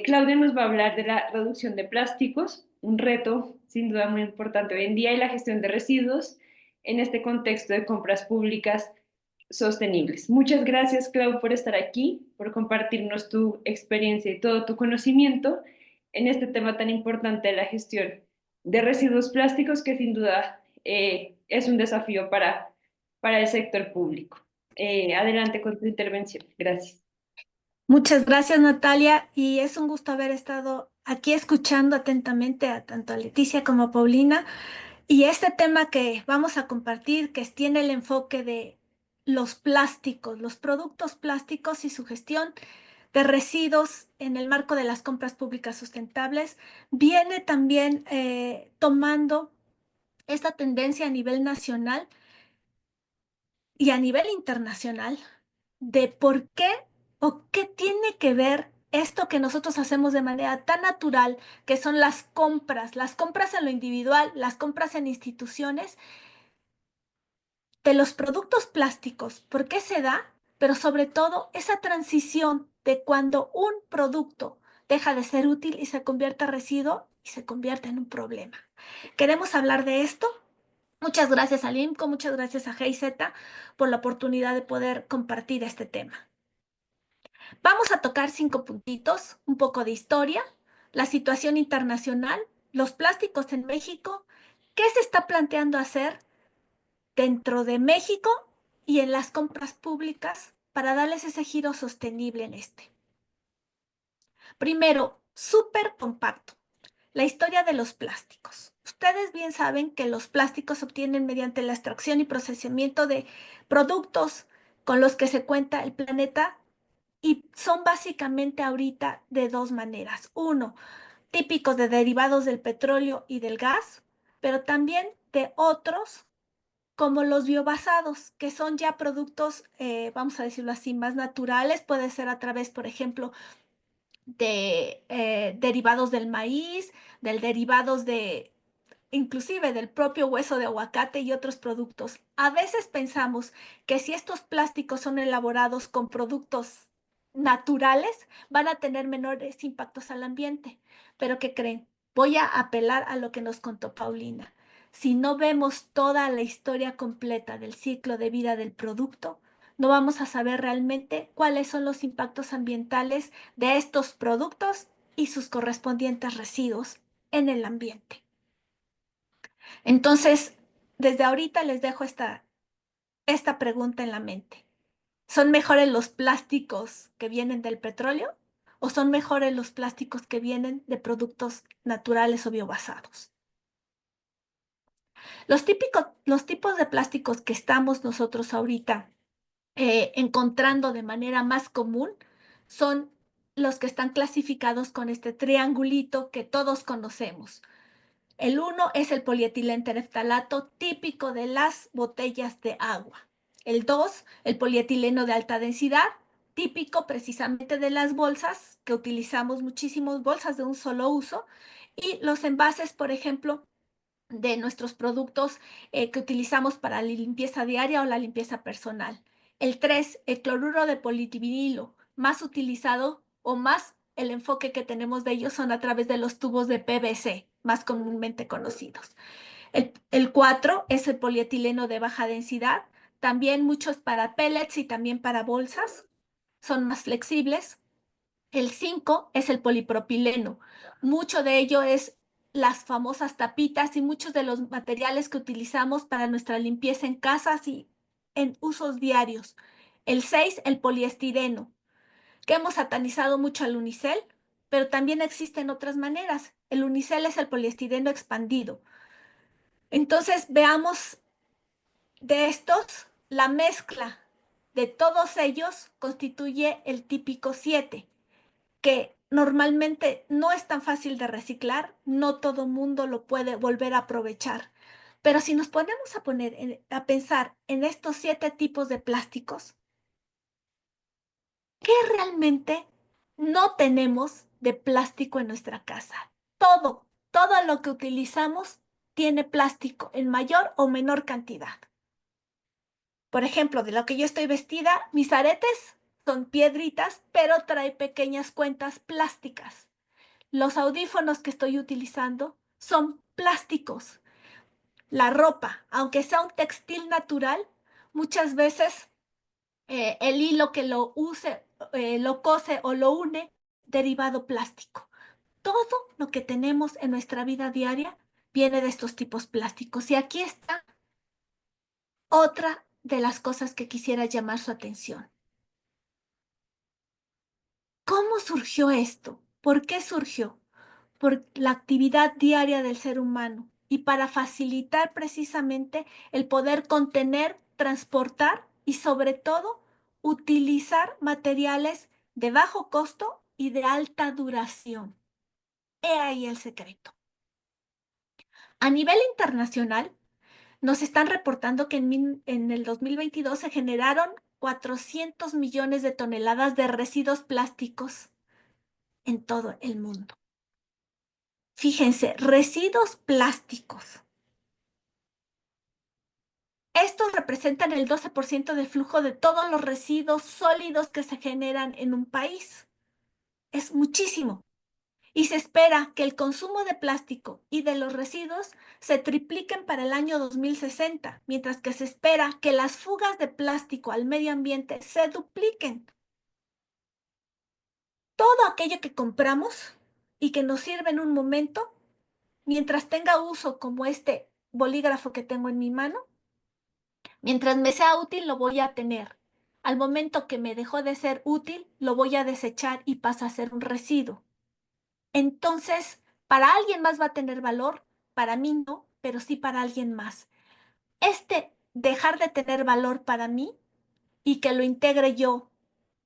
Claudia nos va a hablar de la reducción de plásticos, un reto sin duda muy importante hoy en día, y la gestión de residuos en este contexto de compras públicas sostenibles. Muchas gracias, Clau, por estar aquí, por compartirnos tu experiencia y todo tu conocimiento en este tema tan importante de la gestión de residuos plásticos que sin duda es un desafío para el sector público. Adelante con tu intervención. Gracias. Muchas gracias, Natalia, y es un gusto haber estado aquí escuchando atentamente a tanto a Leticia como a Paulina. Y este tema que vamos a compartir, que tiene el enfoque de los plásticos, los productos plásticos y su gestión de residuos en el marco de las compras públicas sustentables, viene también tomando esta tendencia a nivel nacional y a nivel internacional de por qué o qué tiene que ver esto que nosotros hacemos de manera tan natural, que son las compras en lo individual, las compras en instituciones, de los productos plásticos, ¿por qué se da? Pero sobre todo esa transición de cuando un producto deja de ser útil y se convierte en residuo y se convierte en un problema. ¿Queremos hablar de esto? Muchas gracias al IMCO, muchas gracias a GIZ por la oportunidad de poder compartir este tema. Vamos a tocar 5 puntitos, un poco de historia, la situación internacional, los plásticos en México, qué se está planteando hacer dentro de México y en las compras públicas para darles ese giro sostenible en este. Primero, súper compacto. La historia de los plásticos. Ustedes bien saben que los plásticos se obtienen mediante la extracción y procesamiento de productos con los que se cuenta el planeta y son básicamente ahorita de 2 maneras. Uno, típicos de derivados del petróleo y del gas, pero también de otros como los biobasados, que son ya productos, vamos a decirlo así, más naturales. Puede ser a través, por ejemplo, de derivados del maíz, del derivados de inclusive del propio hueso de aguacate y otros productos. A veces pensamos que si estos plásticos son elaborados con productos naturales, van a tener menores impactos al ambiente. Pero ¿qué creen? Voy a apelar a lo que nos contó Paulina. Si no vemos toda la historia completa del ciclo de vida del producto, no vamos a saber realmente cuáles son los impactos ambientales de estos productos y sus correspondientes residuos en el ambiente. Entonces, desde ahorita les dejo esta pregunta en la mente. ¿Son mejores los plásticos que vienen del petróleo o son mejores los plásticos que vienen de productos naturales o biobasados? Los tipos de plásticos que estamos nosotros ahorita encontrando de manera más común son los que están clasificados con este triangulito que todos conocemos. El 1 es el polietileno-tereftalato típico de las botellas de agua. El 2, el polietileno de alta densidad, típico precisamente de las bolsas, que utilizamos muchísimas bolsas de un solo uso, y los envases, por ejemplo, de nuestros productos que utilizamos para la limpieza diaria o la limpieza personal. El 3, el cloruro de polietileno, más utilizado o más el enfoque que tenemos de ellos son a través de los tubos de PVC, más comúnmente conocidos. El 4 es el polietileno de baja densidad, también muchos para pellets y también para bolsas, son más flexibles. El 5 es el polipropileno. Mucho de ello es las famosas tapitas y muchos de los materiales que utilizamos para nuestra limpieza en casas y en usos diarios. El 6, el poliestireno, que hemos satanizado mucho al unicel, pero también existen otras maneras. El unicel es el poliestireno expandido. Entonces, veamos de estos, la mezcla de todos ellos constituye el típico 7, que normalmente no es tan fácil de reciclar, no todo mundo lo puede volver a aprovechar. Pero si nos ponemos a pensar en estos 7 tipos de plásticos, ¿qué realmente no tenemos de plástico en nuestra casa? Todo lo que utilizamos tiene plástico en mayor o menor cantidad. Por ejemplo, de lo que yo estoy vestida, mis aretes son piedritas, pero trae pequeñas cuentas plásticas. Los audífonos que estoy utilizando son plásticos. La ropa, aunque sea un textil natural, muchas veces el hilo que lo cose o lo une, derivado plástico. Todo lo que tenemos en nuestra vida diaria viene de estos tipos plásticos. Y aquí está otra de las cosas que quisiera llamar su atención. ¿Cómo surgió esto? ¿Por qué surgió? Por la actividad diaria del ser humano y para facilitar precisamente el poder contener, transportar y sobre todo utilizar materiales de bajo costo y de alta duración. He ahí el secreto. A nivel internacional, nos están reportando que en el 2022 se generaron 400 millones de toneladas de residuos plásticos en todo el mundo. Fíjense, residuos plásticos. Estos representan el 12% del flujo de todos los residuos sólidos que se generan en un país. Es muchísimo. Y se espera que el consumo de plástico y de los residuos se tripliquen para el año 2060, mientras que se espera que las fugas de plástico al medio ambiente se dupliquen. Todo aquello que compramos y que nos sirve en un momento, mientras tenga uso como este bolígrafo que tengo en mi mano, mientras me sea útil lo voy a tener. Al momento que me dejó de ser útil, lo voy a desechar y pasa a ser un residuo. Entonces, para alguien más va a tener valor, para mí no, pero sí para alguien más. Este dejar de tener valor para mí y que lo integre yo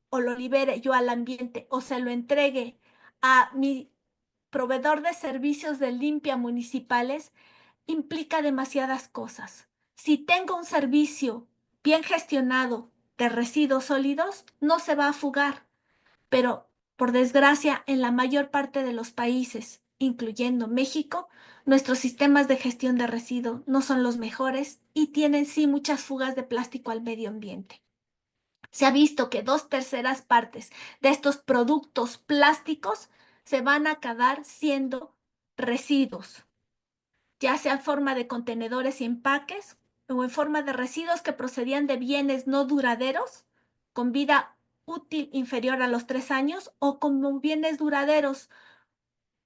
o lo libere yo al ambiente o se lo entregue a mi proveedor de servicios de limpia municipales implica demasiadas cosas. Si tengo un servicio bien gestionado de residuos sólidos, no se va a fugar, pero por desgracia, en la mayor parte de los países, incluyendo México, nuestros sistemas de gestión de residuos no son los mejores y tienen sí muchas fugas de plástico al medio ambiente. Se ha visto que 2/3 partes de estos productos plásticos se van a acabar siendo residuos, ya sea en forma de contenedores y empaques o en forma de residuos que procedían de bienes no duraderos con vida útil inferior a los 3 años o como bienes duraderos,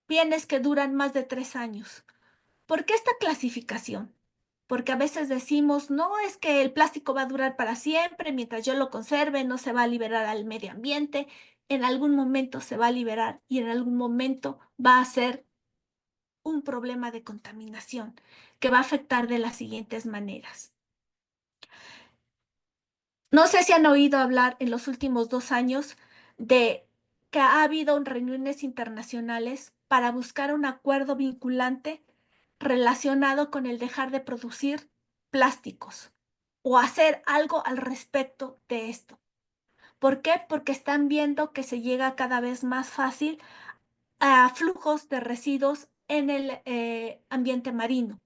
bienes que duran más de 3 años. ¿Por qué esta clasificación? Porque a veces decimos, no, es que el plástico va a durar para siempre, mientras yo lo conserve, no se va a liberar al medio ambiente, en algún momento se va a liberar y en algún momento va a ser un problema de contaminación que va a afectar de las siguientes maneras. No sé si han oído hablar en los últimos 2 años de que ha habido reuniones internacionales para buscar un acuerdo vinculante relacionado con el dejar de producir plásticos o hacer algo al respecto de esto. ¿Por qué? Porque están viendo que se llega cada vez más fácil a flujos de residuos en el ambiente marino.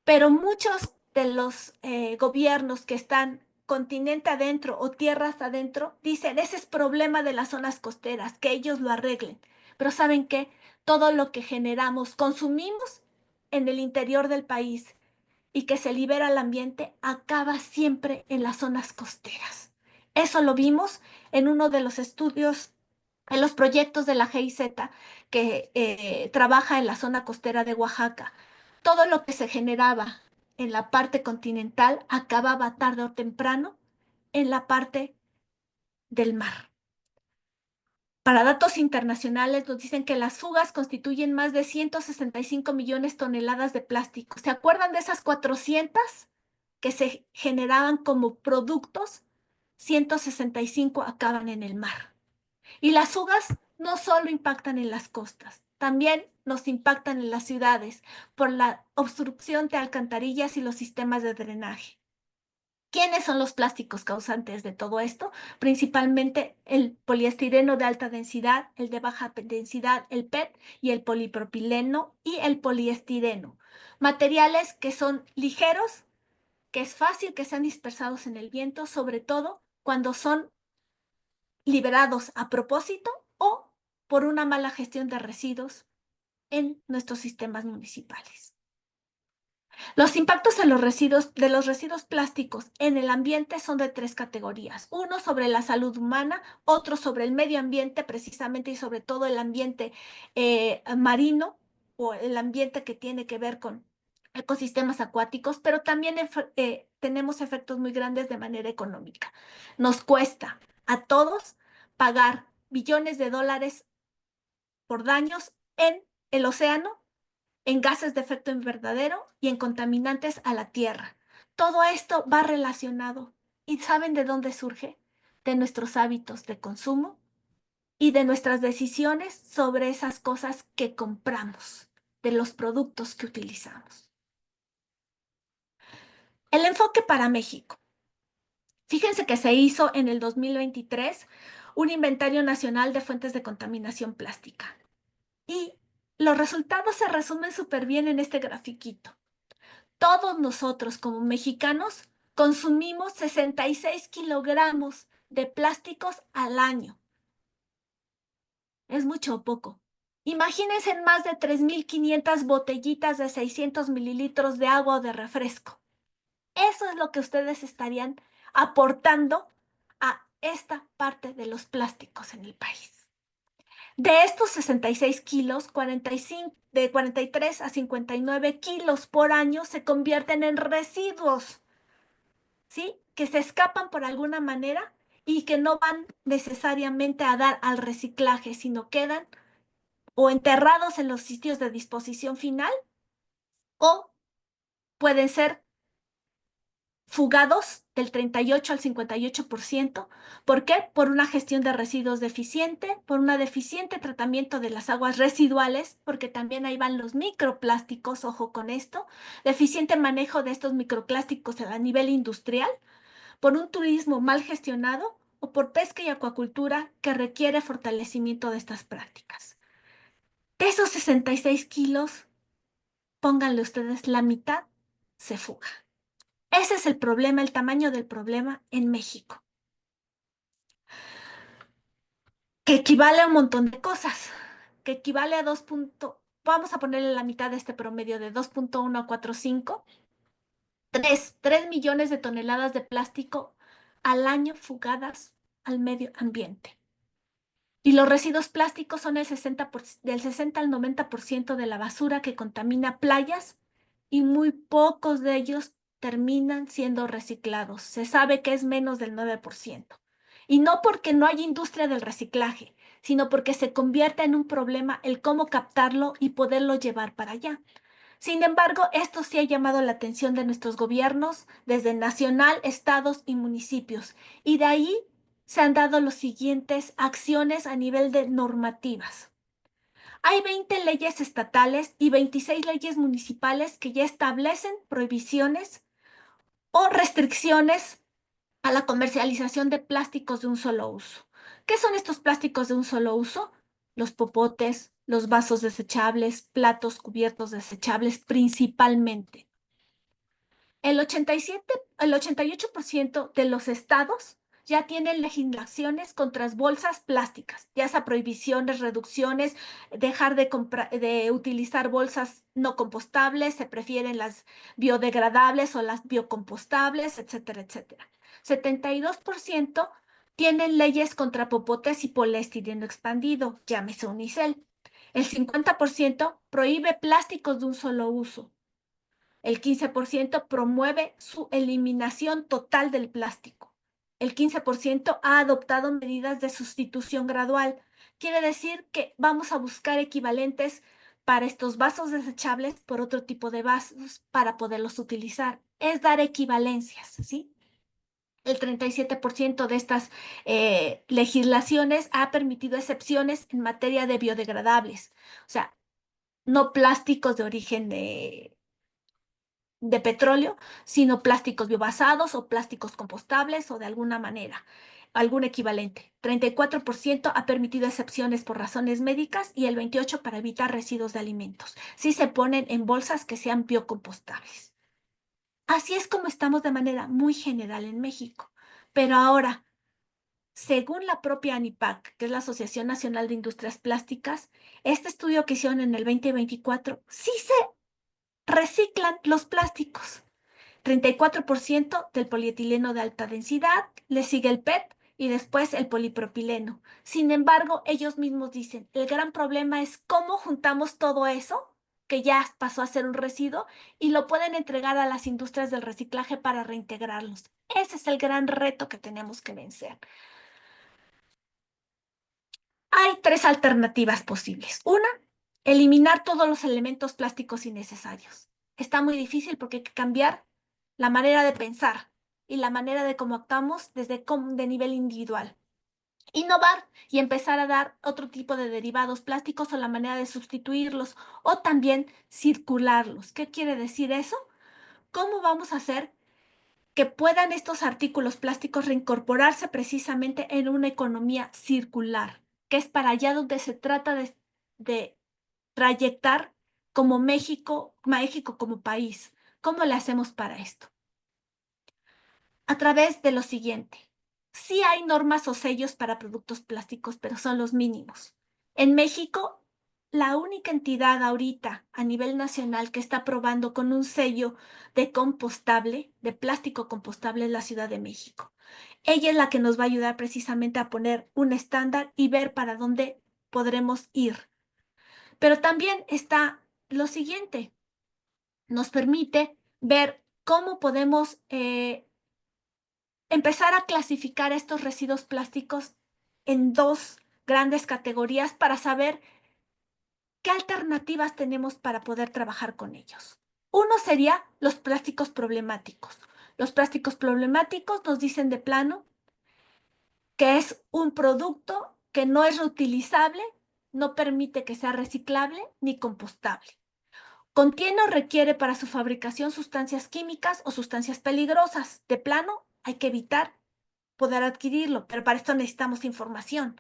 Pero muchos de los gobiernos que están continente adentro o tierras adentro dicen, ese es problema de las zonas costeras, que ellos lo arreglen. Pero ¿saben qué? Todo lo que generamos, consumimos en el interior del país y que se libera al ambiente, acaba siempre en las zonas costeras. Eso lo vimos en uno de los estudios, en los proyectos de la GIZ que trabaja en la zona costera de Oaxaca. Todo lo que se generaba en la parte continental acababa tarde o temprano en la parte del mar. Para datos internacionales nos dicen que las fugas constituyen más de 165 millones de toneladas de plástico. ¿Se acuerdan de esas 400 que se generaban como productos? 165 acaban en el mar. Y las fugas no solo impactan en las costas, también nos impactan en las ciudades por la obstrucción de alcantarillas y los sistemas de drenaje. ¿Quiénes son los plásticos causantes de todo esto? Principalmente el poliestireno de alta densidad, el de baja densidad, el PET y el polipropileno y el poliestireno. Materiales que son ligeros, que es fácil que sean dispersados en el viento, sobre todo cuando son liberados a propósito o por una mala gestión de residuos en nuestros sistemas municipales. Los impactos en de los residuos plásticos en el ambiente son de 3 categorías. Uno sobre la salud humana, otro sobre el medio ambiente precisamente y sobre todo el ambiente marino o el ambiente que tiene que ver con ecosistemas acuáticos, pero también tenemos efectos muy grandes de manera económica. Nos cuesta a todos pagar billones de dólares por daños en el océano, en gases de efecto invernadero y en contaminantes a la tierra. Todo esto va relacionado. ¿Y saben de dónde surge? De nuestros hábitos de consumo y de nuestras decisiones sobre esas cosas que compramos, de los productos que utilizamos. El enfoque para México. Fíjense que se hizo en el 2023 un inventario nacional de fuentes de contaminación plástica. Y los resultados se resumen súper bien en este grafiquito. Todos nosotros como mexicanos consumimos 66 kilogramos de plásticos al año. ¿Es mucho o poco? Imagínense en más de 3.500 botellitas de 600 mililitros de agua o de refresco. Eso es lo que ustedes estarían aportando a esta parte de los plásticos en el país. De estos 66 kilos, 45, de 43 a 59 kilos por año se convierten en residuos, ¿sí? Que se escapan por alguna manera y que no van necesariamente a dar al reciclaje, sino quedan o enterrados en los sitios de disposición final o pueden ser fugados del 38 al 58%. ¿Por qué? Por una gestión de residuos deficiente, por un deficiente tratamiento de las aguas residuales, porque también ahí van los microplásticos, ojo con esto, deficiente manejo de estos microplásticos a nivel industrial, por un turismo mal gestionado o por pesca y acuacultura que requiere fortalecimiento de estas prácticas. De esos 66 kilos, pónganle ustedes la mitad, se fuga. Ese es el problema, el tamaño del problema en México, que equivale a un montón de cosas, que equivale a vamos a ponerle la mitad de este promedio de 2.1 a 4.5, 3 millones de toneladas de plástico al año fugadas al medio ambiente. Y los residuos plásticos son del 60 al 90% de la basura que contamina playas y muy pocos de ellos terminan siendo reciclados. Se sabe que es menos del 9%. Y no porque no haya industria del reciclaje, sino porque se convierte en un problema el cómo captarlo y poderlo llevar para allá. Sin embargo, esto sí ha llamado la atención de nuestros gobiernos, desde nacional, estados y municipios. Y de ahí se han dado las siguientes acciones a nivel de normativas. Hay 20 leyes estatales y 26 leyes municipales que ya establecen prohibiciones o restricciones a la comercialización de plásticos de un solo uso. ¿Qué son estos plásticos de un solo uso? Los popotes, los vasos desechables, platos cubiertos desechables principalmente. El 88% de los estados ya tienen legislaciones contra las bolsas plásticas, ya sea prohibiciones, reducciones, dejar de utilizar bolsas no compostables, se prefieren las biodegradables o las biocompostables, etcétera, etcétera. 72% tienen leyes contra popotes y poliestireno expandido, llámese unicel. El 50% prohíbe plásticos de un solo uso. El 15% promueve su eliminación total del plástico. El 15% ha adoptado medidas de sustitución gradual. Quiere decir que vamos a buscar equivalentes para estos vasos desechables por otro tipo de vasos para poderlos utilizar. Es dar equivalencias, ¿sí? El 37% de estas legislaciones ha permitido excepciones en materia de biodegradables. O sea, no plásticos de origen de petróleo, sino plásticos biobasados o plásticos compostables o de alguna manera, algún equivalente. 34% ha permitido excepciones por razones médicas y el 28% para evitar residuos de alimentos. Si se ponen en bolsas que sean biocompostables. Así es como estamos de manera muy general en México. Pero ahora, según la propia ANIPAC, que es la Asociación Nacional de Industrias Plásticas, este estudio que hicieron en el 2024, sí se reciclan los plásticos. 34% del polietileno de alta densidad, le sigue el PET y después el polipropileno. Sin embargo, ellos mismos dicen, el gran problema es cómo juntamos todo eso que ya pasó a ser un residuo y lo pueden entregar a las industrias del reciclaje para reintegrarlos. Ese es el gran reto que tenemos que vencer. Hay 3 alternativas posibles. Una, eliminar todos los elementos plásticos innecesarios. Está muy difícil porque hay que cambiar la manera de pensar y la manera de cómo actuamos de nivel individual. Innovar y empezar a dar otro tipo de derivados plásticos o la manera de sustituirlos o también circularlos. ¿Qué quiere decir eso? ¿Cómo vamos a hacer que puedan estos artículos plásticos reincorporarse precisamente en una economía circular, que es para allá donde se trata de trayectar como México como país? ¿Cómo le hacemos para esto? A través de lo siguiente. Sí hay normas o sellos para productos plásticos, pero son los mínimos. En México, la única entidad ahorita a nivel nacional que está probando con un sello de compostable, de plástico compostable, es la Ciudad de México. Ella es la que nos va a ayudar precisamente a poner un estándar y ver para dónde podremos ir. Pero también está lo siguiente. Nos permite ver cómo podemos empezar a clasificar estos residuos plásticos en 2 grandes categorías para saber qué alternativas tenemos para poder trabajar con ellos. Uno sería los plásticos problemáticos. Los plásticos problemáticos nos dicen de plano que es un producto que no es reutilizable, no permite que sea reciclable ni compostable. Contiene o requiere para su fabricación sustancias químicas o sustancias peligrosas. De plano, hay que evitar poder adquirirlo, pero para esto necesitamos información.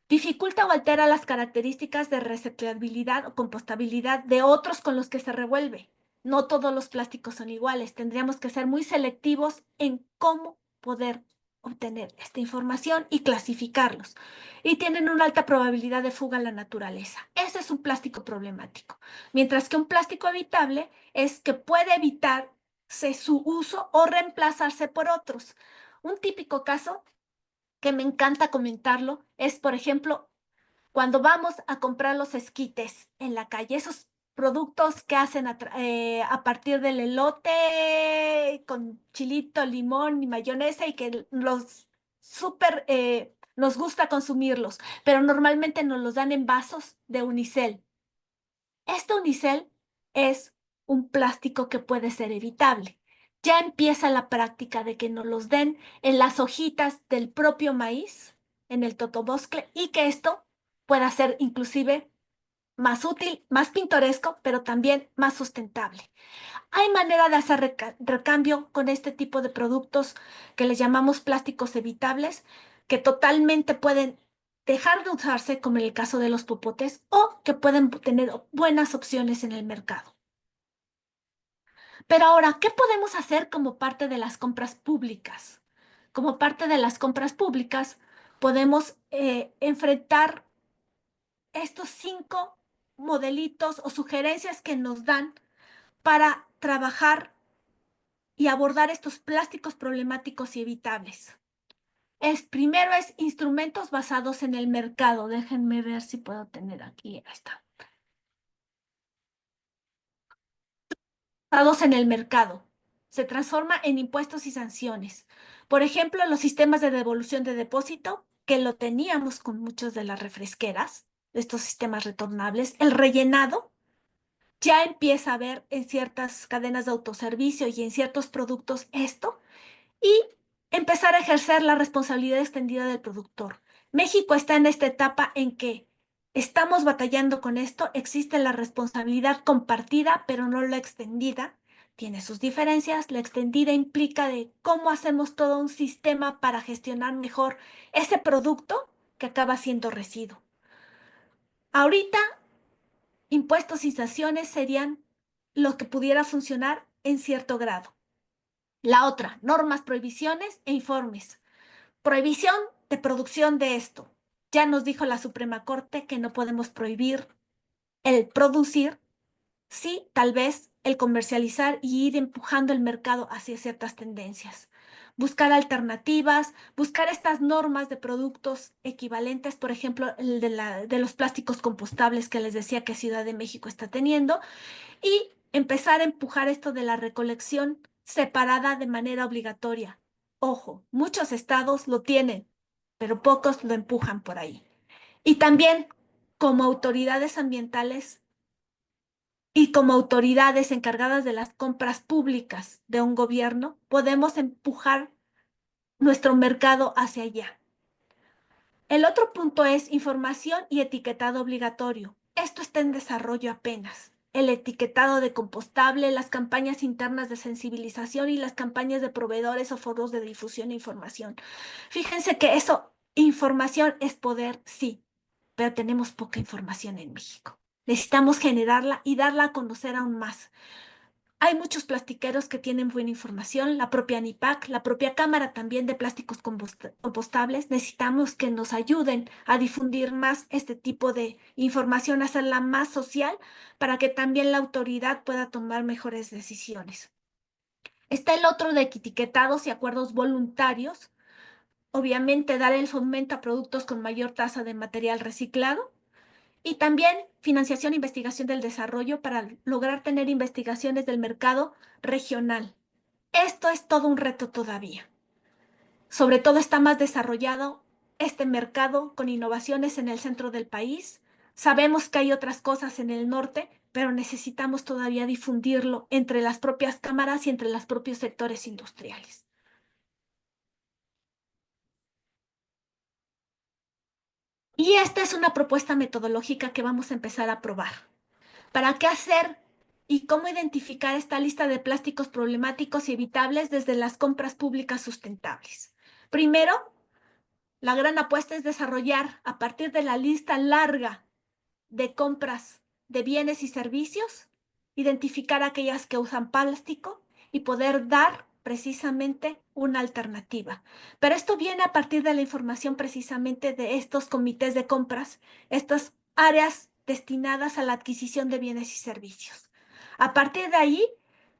Dificulta o altera las características de reciclabilidad o compostabilidad de otros con los que se revuelve. No todos los plásticos son iguales. Tendríamos que ser muy selectivos en cómo poder obtener esta información y clasificarlos. Y tienen una alta probabilidad de fuga a la naturaleza. Ese es un plástico problemático. Mientras que un plástico evitable es que puede evitarse su uso o reemplazarse por otros. Un típico caso que me encanta comentarlo es, por ejemplo, cuando vamos a comprar los esquites en la calle, esos productos que hacen a partir del elote con chilito, limón y mayonesa y que los súper nos gusta consumirlos, pero normalmente nos los dan en vasos de unicel. Este unicel es un plástico que puede ser evitable. Ya empieza la práctica de que nos los den en las hojitas del propio maíz, en el totoboscle, y que esto pueda ser inclusive más útil, más pintoresco, pero también más sustentable. Hay manera de hacer recambio con este tipo de productos que le llamamos plásticos evitables, que totalmente pueden dejar de usarse, como en el caso de los popotes, o que pueden tener buenas opciones en el mercado. Pero ahora, ¿qué podemos hacer como parte de las compras públicas? Como parte de las compras públicas, podemos enfrentar estos 5 modelitos o sugerencias que nos dan para trabajar y abordar estos plásticos problemáticos y evitables. Primero es instrumentos basados en el mercado. Déjenme ver si puedo tener aquí. Ahí está. Basados en el mercado. Se transforma en impuestos y sanciones. Por ejemplo, los sistemas de devolución de depósito, que lo teníamos con muchas de las refresqueras, estos sistemas retornables. El rellenado ya empieza a haber en ciertas cadenas de autoservicio y en ciertos productos esto. Y empezar a ejercer la responsabilidad extendida del productor. México está en esta etapa en que estamos batallando con esto, existe la responsabilidad compartida, pero no la extendida. Tiene sus diferencias. La extendida implica de cómo hacemos todo un sistema para gestionar mejor ese producto que acaba siendo residuo. Ahorita, impuestos y sanciones serían lo que pudiera funcionar en cierto grado. La otra, normas, prohibiciones e informes. Prohibición de producción de esto. Ya nos dijo la Suprema Corte que no podemos prohibir el producir, sí, tal vez el comercializar y ir empujando el mercado hacia ciertas tendencias. buscar alternativas, buscar estas normas de productos equivalentes, por ejemplo, el de los plásticos compostables que les decía que Ciudad de México está teniendo, y empezar a empujar esto de la recolección separada de manera obligatoria. Ojo, muchos estados lo tienen, pero pocos lo empujan por ahí. Y también como autoridades ambientales y como autoridades encargadas de las compras públicas de un gobierno, podemos empujar nuestro mercado hacia allá. El otro punto es información y etiquetado obligatorio. Esto está en desarrollo apenas. El etiquetado de compostable, las campañas internas de sensibilización y las campañas de proveedores o foros de difusión de información. Fíjense que información es poder, sí, pero tenemos poca información en México. Necesitamos generarla y darla a conocer aún más. Hay muchos plastiqueros que tienen buena información, la propia ANIPAC, la propia Cámara también de Plásticos Compostables. Necesitamos que nos ayuden a difundir más este tipo de información, hacerla más social para que también la autoridad pueda tomar mejores decisiones. Está el otro de etiquetados y acuerdos voluntarios. Obviamente, dar el fomento a productos con mayor tasa de material reciclado. Y también financiación e investigación del desarrollo para lograr tener investigaciones del mercado regional. Esto es todo un reto todavía. Sobre todo está más desarrollado este mercado con innovaciones en el centro del país. Sabemos que hay otras cosas en el norte, pero necesitamos todavía difundirlo entre las propias cámaras y entre los propios sectores industriales. Y esta es una propuesta metodológica que vamos a empezar a probar. ¿Para qué hacer y cómo identificar esta lista de plásticos problemáticos y evitables desde las compras públicas sustentables? Primero, la gran apuesta es desarrollar a partir de la lista larga de compras de bienes y servicios, identificar aquellas que usan plástico y poder dar precisamente una alternativa. Pero esto viene a partir de la información precisamente de estos comités de compras, estas áreas destinadas a la adquisición de bienes y servicios. A partir de ahí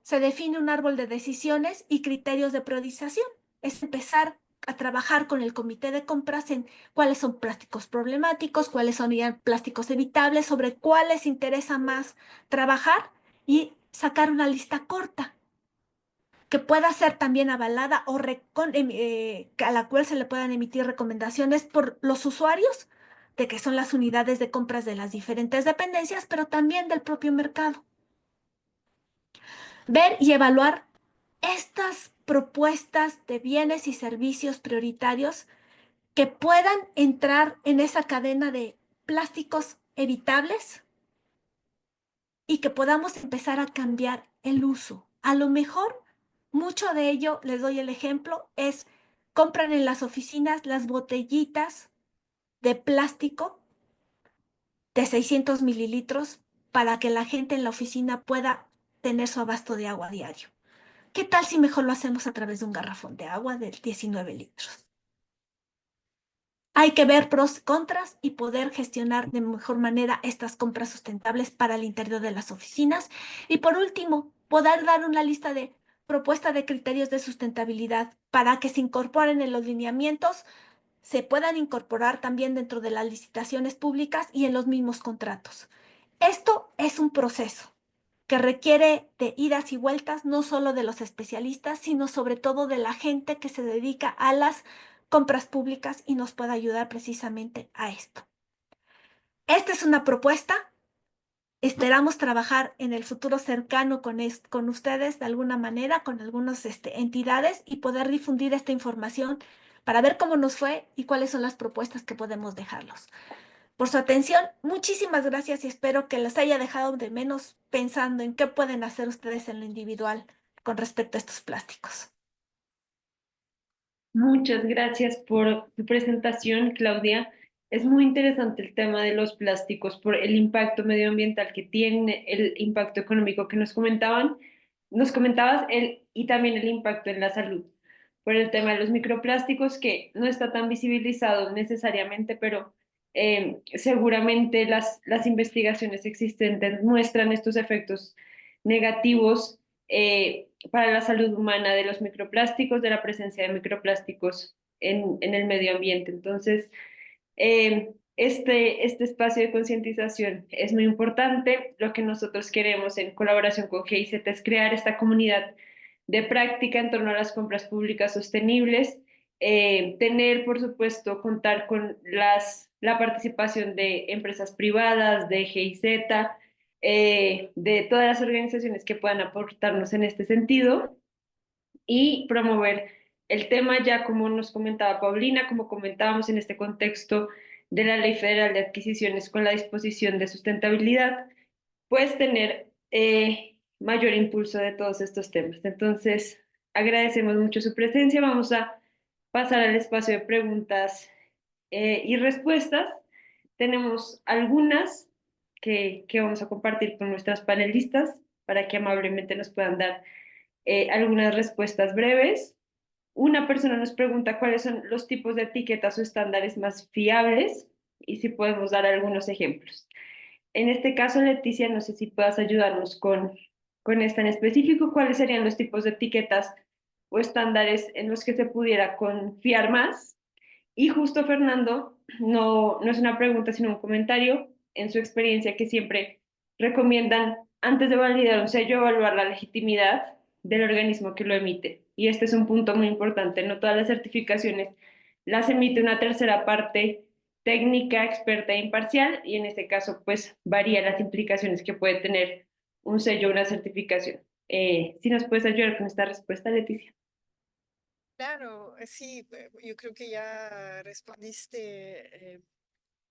se define un árbol de decisiones y criterios de priorización. Es empezar a trabajar con el comité de compras en cuáles son plásticos problemáticos, cuáles son plásticos evitables, sobre cuáles interesa más trabajar y sacar una lista corta que pueda ser también avalada o a la cual se le puedan emitir recomendaciones por los usuarios, de que son las unidades de compras de las diferentes dependencias, pero también del propio mercado. Ver y evaluar estas propuestas de bienes y servicios prioritarios que puedan entrar en esa cadena de plásticos evitables y que podamos empezar a cambiar el uso. A lo mejor, mucho de ello, les doy el ejemplo, es compran en las oficinas las botellitas de plástico de 600 mililitros para que la gente en la oficina pueda tener su abasto de agua diario. ¿Qué tal si mejor lo hacemos a través de un garrafón de agua de 19 litros? Hay que ver pros y contras y poder gestionar de mejor manera estas compras sustentables para el interior de las oficinas. Y por último, poder dar una lista de propuesta de criterios de sustentabilidad para que se incorporen en los lineamientos, se puedan incorporar también dentro de las licitaciones públicas y en los mismos contratos. Esto es un proceso que requiere de idas y vueltas, no solo de los especialistas, sino sobre todo de la gente que se dedica a las compras públicas y nos pueda ayudar precisamente a esto. Esta es una propuesta. Esperamos trabajar en el futuro cercano con ustedes de alguna manera, con algunas entidades y poder difundir esta información para ver cómo nos fue y cuáles son las propuestas que podemos dejarlos. Por su atención, muchísimas gracias y espero que les haya dejado de menos pensando en qué pueden hacer ustedes en lo individual con respecto a estos plásticos. Muchas gracias por tu presentación, Claudia. Es muy interesante el tema de los plásticos por el impacto medioambiental que tiene, el impacto económico que nos comentabas, y también el impacto en la salud. Por el tema de los microplásticos, que no está tan visibilizado necesariamente, pero seguramente las investigaciones existentes muestran estos efectos negativos para la salud humana de los microplásticos, de la presencia de microplásticos en el medio ambiente. Entonces, este espacio de concientización es muy importante. Lo que nosotros queremos en colaboración con GIZ es crear esta comunidad de práctica en torno a las compras públicas sostenibles, tener, por supuesto, contar con la participación de empresas privadas, de GIZ, de todas las organizaciones que puedan aportarnos en este sentido y promover el tema ya como nos comentaba Paulina, como comentábamos en este contexto de la Ley Federal de Adquisiciones con la disposición de sustentabilidad, pues tener mayor impulso de todos estos temas. Entonces, agradecemos mucho su presencia. Vamos a pasar al espacio de preguntas y respuestas. Tenemos algunas que vamos a compartir con nuestras panelistas para que amablemente nos puedan dar algunas respuestas breves. Una persona nos pregunta cuáles son los tipos de etiquetas o estándares más fiables y si podemos dar algunos ejemplos. En este caso, Leticia, no sé si puedas ayudarnos con esta en específico, cuáles serían los tipos de etiquetas o estándares en los que se pudiera confiar más. Y justo Fernando, no es una pregunta, sino un comentario en su experiencia que siempre recomiendan antes de validar un sello, evaluar la legitimidad del organismo que lo emite. Y este es un punto muy importante. No todas las certificaciones las emite una tercera parte técnica, experta e imparcial, y en este caso, pues varía las implicaciones que puede tener un sello o una certificación. Si nos puedes ayudar con esta respuesta, Leticia. Claro, sí, yo creo que ya respondiste.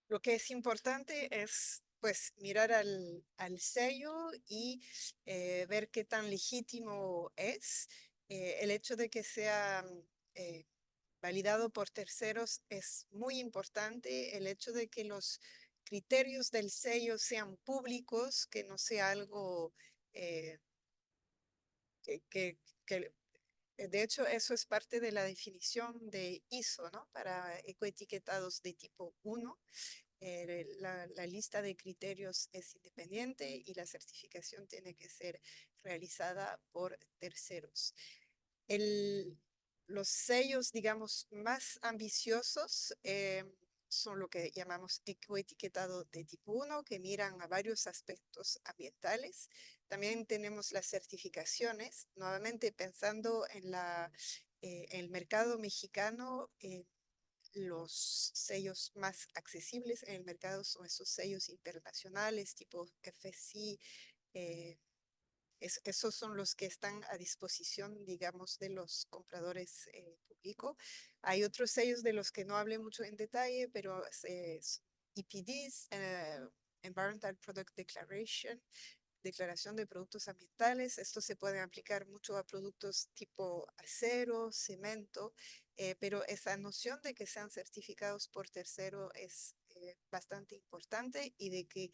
Lo que es importante es pues mirar al sello y ver qué tan legítimo es. El hecho de que sea eh, validado por terceros es muy importante. El hecho de que los criterios del sello sean públicos, que no sea algo eh, que de hecho, eso es parte de la definición de ISO, ¿no? Para ecoetiquetados de tipo 1. La lista de criterios es independiente y la certificación tiene que ser realizada por terceros. Los sellos, digamos, más ambiciosos son lo que llamamos ecoetiquetado de tipo 1, que miran a varios aspectos ambientales. También tenemos las certificaciones, nuevamente pensando en el mercado mexicano. Los sellos más accesibles en el mercado son esos sellos internacionales tipo FSC. Esos son los que están a disposición, digamos, de los compradores públicos. Hay otros sellos de los que no hablé mucho en detalle, pero EPDs, Environmental Product Declaration, declaración de productos ambientales. Esto se puede aplicar mucho a productos tipo acero, cemento, pero esa noción de que sean certificados por tercero es bastante importante y de que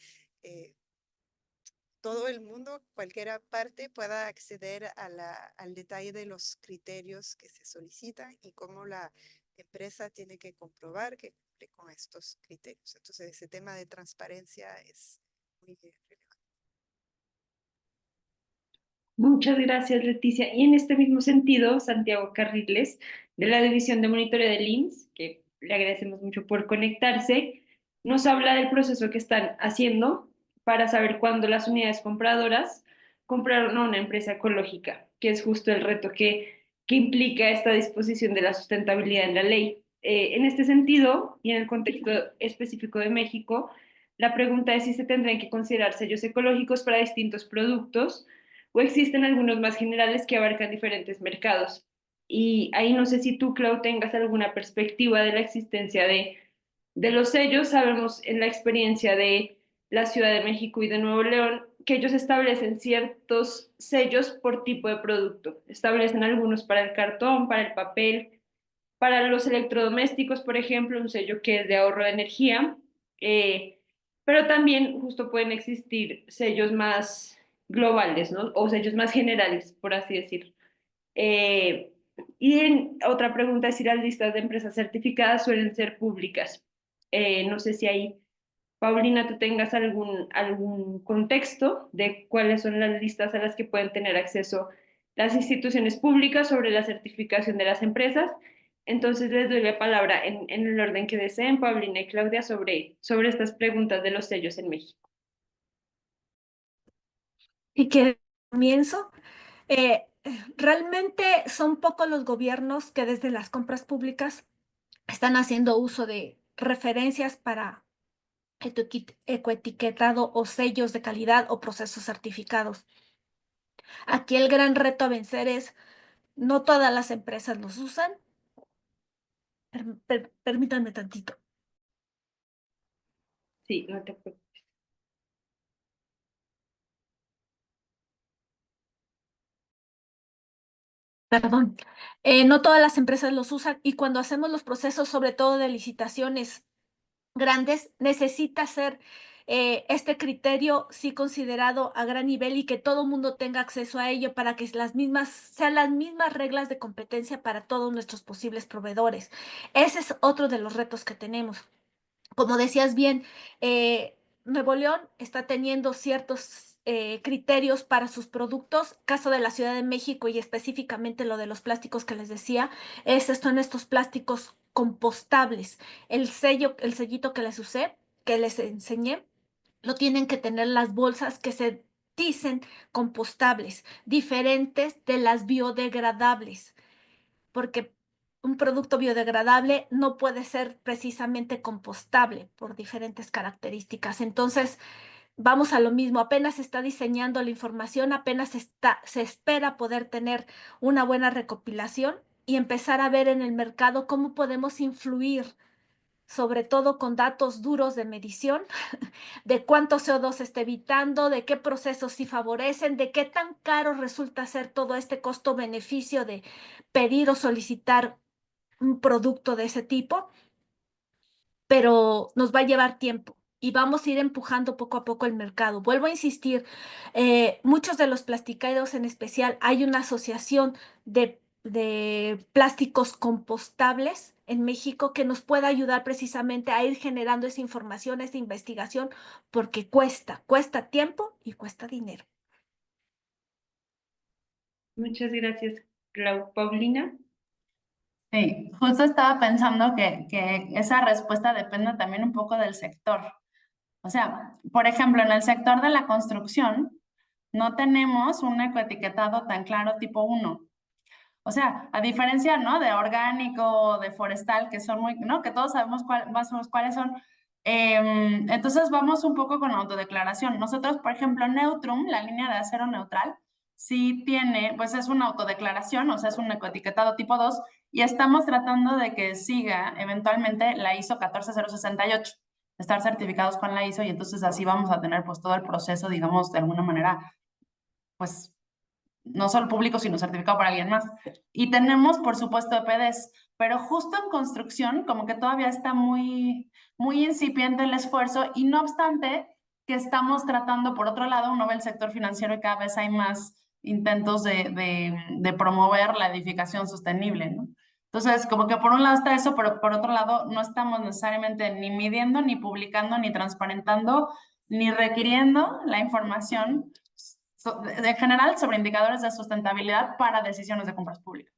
todo el mundo, cualquier parte, pueda acceder al detalle de los criterios que se solicitan y cómo la empresa tiene que comprobar que cumple con estos criterios. Entonces, ese tema de transparencia es muy relevante. Muchas gracias, Leticia. Y en este mismo sentido, Santiago Carriles, de la División de Monitoreo del INS, que le agradecemos mucho por conectarse, nos habla del proceso que están haciendo para saber cuándo las unidades compradoras compraron a una empresa ecológica, que es justo el reto que implica esta disposición de la sustentabilidad en la ley. En este sentido, y en el contexto específico de México, la pregunta es si se tendrán que considerar sellos ecológicos para distintos productos o existen algunos más generales que abarcan diferentes mercados. Y ahí no sé si tú, Clau, tengas alguna perspectiva de la existencia de los sellos. Sabemos en la experiencia de la Ciudad de México y de Nuevo León que ellos establecen ciertos sellos por tipo de producto. Establecen algunos para el cartón, para el papel, para los electrodomésticos, por ejemplo, un sello que es de ahorro de energía, eh, pero también justo pueden existir sellos más globales, ¿no? O sellos más generales, por así decirlo. Eh, otra pregunta es si las listas de empresas certificadas suelen ser públicas. No sé si ahí, Paulina, tú tengas algún contexto de cuáles son las listas a las que pueden tener acceso las instituciones públicas sobre la certificación de las empresas. Entonces les doy la palabra en el orden que deseen, Paulina y Claudia, sobre estas preguntas de los sellos en México. Y que comienzo. Realmente son pocos los gobiernos que desde las compras públicas están haciendo uso de referencias para ecoetiquetado o sellos de calidad o procesos certificados. Aquí el gran reto a vencer es, no todas las empresas los usan. Permítanme tantito. Sí, no te preocupes. Perdón. No todas las empresas los usan y cuando hacemos los procesos, sobre todo de licitaciones grandes, necesita ser este criterio sí considerado a gran nivel y que todo mundo tenga acceso a ello para que sean las mismas reglas de competencia para todos nuestros posibles proveedores. Ese es otro de los retos que tenemos. Como decías bien, Nuevo León está teniendo ciertos criterios para sus productos. Caso de la Ciudad de México y específicamente lo de los plásticos que les decía, son estos plásticos compostables. El sellito que les enseñé, lo tienen que tener las bolsas que se dicen compostables, diferentes de las biodegradables, porque un producto biodegradable no puede ser precisamente compostable por diferentes características. Entonces, vamos a lo mismo, apenas se está diseñando la información, se espera poder tener una buena recopilación y empezar a ver en el mercado cómo podemos influir, sobre todo con datos duros de medición, de cuánto CO2 se está evitando, de qué procesos sí favorecen, de qué tan caro resulta ser todo este costo-beneficio de pedir o solicitar un producto de ese tipo, pero nos va a llevar tiempo y vamos a ir empujando poco a poco el mercado. Vuelvo a insistir, muchos de los plastiqueros en especial, hay una asociación de plásticos compostables en México que nos puede ayudar precisamente a ir generando esa información, esa investigación, porque cuesta tiempo y cuesta dinero. Muchas gracias, Clau. Paulina. Sí, justo estaba pensando que esa respuesta depende también un poco del sector. O sea, por ejemplo, en el sector de la construcción no tenemos un ecoetiquetado tan claro tipo 1. O sea, a diferencia, ¿no? De orgánico, de forestal, que son muy, ¿no? Que todos sabemos más o menos cuáles son. Entonces vamos un poco con autodeclaración. Nosotros, por ejemplo, Neutrum, la línea de acero neutral, sí tiene, pues es una autodeclaración, o sea, es un ecoetiquetado tipo 2, y estamos tratando de que siga eventualmente la ISO 14068, estar certificados con la ISO, y entonces así vamos a tener pues todo el proceso, digamos, de alguna manera, pues no solo público, sino certificado para alguien más. Y tenemos, por supuesto, EPDs, pero justo en construcción, como que todavía está muy, muy incipiente el esfuerzo, y no obstante, que estamos tratando, por otro lado, uno ve el sector financiero y cada vez hay más intentos de promover la edificación sostenible, ¿no? Entonces, como que por un lado está eso, pero por otro lado no estamos necesariamente ni midiendo, ni publicando, ni transparentando, ni requiriendo la información en general sobre indicadores de sustentabilidad para decisiones de compras públicas.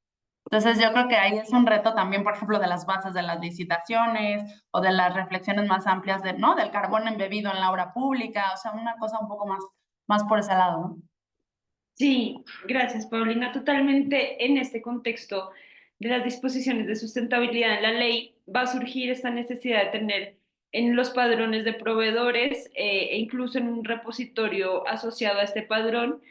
Entonces yo creo que ahí es un reto también, por ejemplo, de las bases de las licitaciones o de las reflexiones más amplias de, ¿no? Del carbón embebido en la obra pública, o sea, una cosa un poco más por ese lado, ¿no? Sí, gracias, Paulina. Totalmente en este contexto de las disposiciones de sustentabilidad en la ley va a surgir esta necesidad de tener en los padrones de proveedores e incluso en un repositorio asociado a este padrón,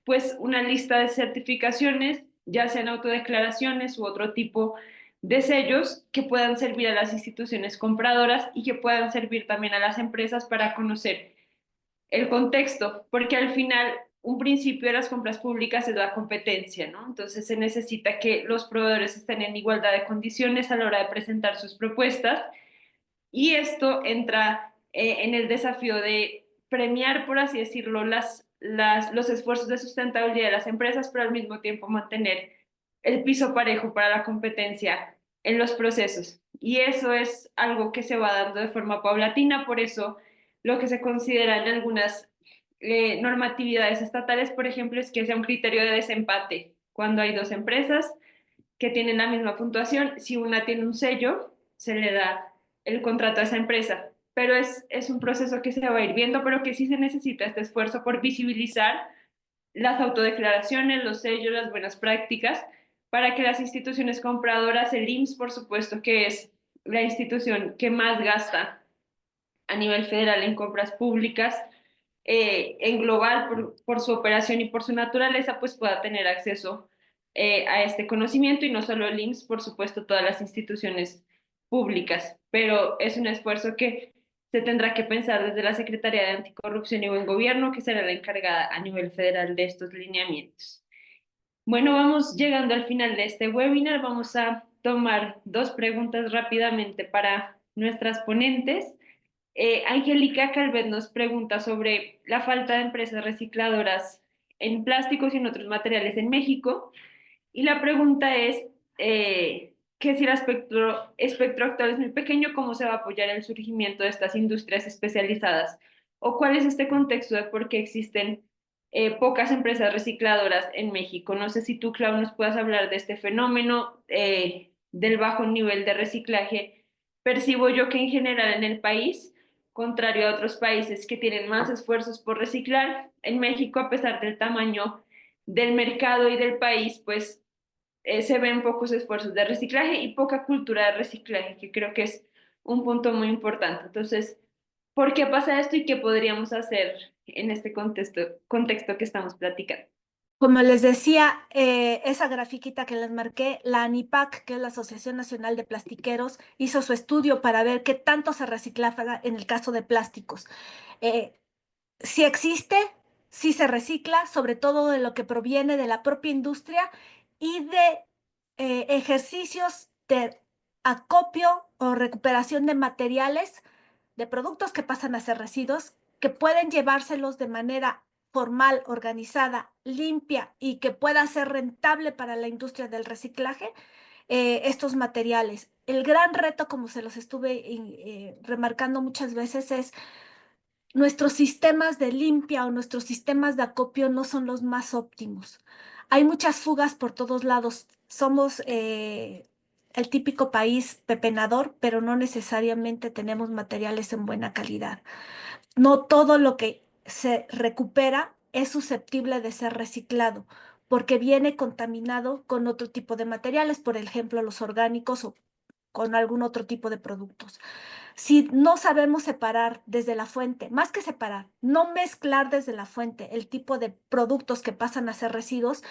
pues una lista de certificaciones, ya sean autodeclaraciones u otro tipo de sellos que puedan servir a las instituciones compradoras y que puedan servir también a las empresas para conocer el contexto, porque al final un principio de las compras públicas es la competencia, ¿no? Entonces se necesita que los proveedores estén en igualdad de condiciones a la hora de presentar sus propuestas y esto entra en el desafío de premiar, por así decirlo, los esfuerzos de sustentabilidad de las empresas, pero al mismo tiempo mantener el piso parejo para la competencia en los procesos. Y eso es algo que se va dando de forma paulatina, por eso lo que se considera en algunas normatividades estatales, por ejemplo, es que sea un criterio de desempate cuando hay dos empresas que tienen la misma puntuación. Si una tiene un sello, se le da el contrato a esa empresa. Pero es un proceso que se va a ir viendo, pero que sí se necesita este esfuerzo por visibilizar las autodeclaraciones, los sellos, las buenas prácticas, para que las instituciones compradoras, el IMSS, por supuesto, que es la institución que más gasta a nivel federal en compras públicas, en global, por su operación y por su naturaleza, pues pueda tener acceso a este conocimiento, y no solo el IMSS, por supuesto, todas las instituciones públicas, pero es un esfuerzo que se tendrá que pensar desde la Secretaría de Anticorrupción y Buen Gobierno, que será la encargada a nivel federal de estos lineamientos. Bueno, vamos llegando al final de este webinar. Vamos a tomar dos preguntas rápidamente para nuestras ponentes. Angélica Calvet nos pregunta sobre la falta de empresas recicladoras en plásticos y en otros materiales en México. Y la pregunta es que si el espectro actual es muy pequeño, ¿cómo se va a apoyar el surgimiento de estas industrias especializadas? ¿O cuál es este contexto de por qué existen pocas empresas recicladoras en México? No sé si tú, Clau, nos puedas hablar de este fenómeno del bajo nivel de reciclaje. Percibo yo que en general en el país, contrario a otros países que tienen más esfuerzos por reciclar, en México, a pesar del tamaño del mercado y del país, pues se ven pocos esfuerzos de reciclaje y poca cultura de reciclaje, que creo que es un punto muy importante. Entonces, ¿por qué pasa esto y qué podríamos hacer en este contexto que estamos platicando? Como les decía, esa grafiquita que les marqué, la ANIPAC, que es la Asociación Nacional de Plastiqueros, hizo su estudio para ver qué tanto se reciclaba en el caso de plásticos. Si existe, si se recicla, sobre todo de lo que proviene de la propia industria y de ejercicios de acopio o recuperación de materiales, de productos que pasan a ser residuos, que pueden llevárselos de manera formal, organizada, limpia y que pueda ser rentable para la industria del reciclaje, estos materiales. El gran reto, como se los estuve remarcando muchas veces, es nuestros sistemas de limpia o nuestros sistemas de acopio no son los más óptimos. Hay muchas fugas por todos lados. Somos el típico país pepenador, pero no necesariamente tenemos materiales en buena calidad. No todo lo que se recupera es susceptible de ser reciclado, porque viene contaminado con otro tipo de materiales, por ejemplo, los orgánicos o con algún otro tipo de productos. Si no sabemos separar desde la fuente, más que separar, no mezclar desde la fuente el tipo de productos que pasan a ser residuos,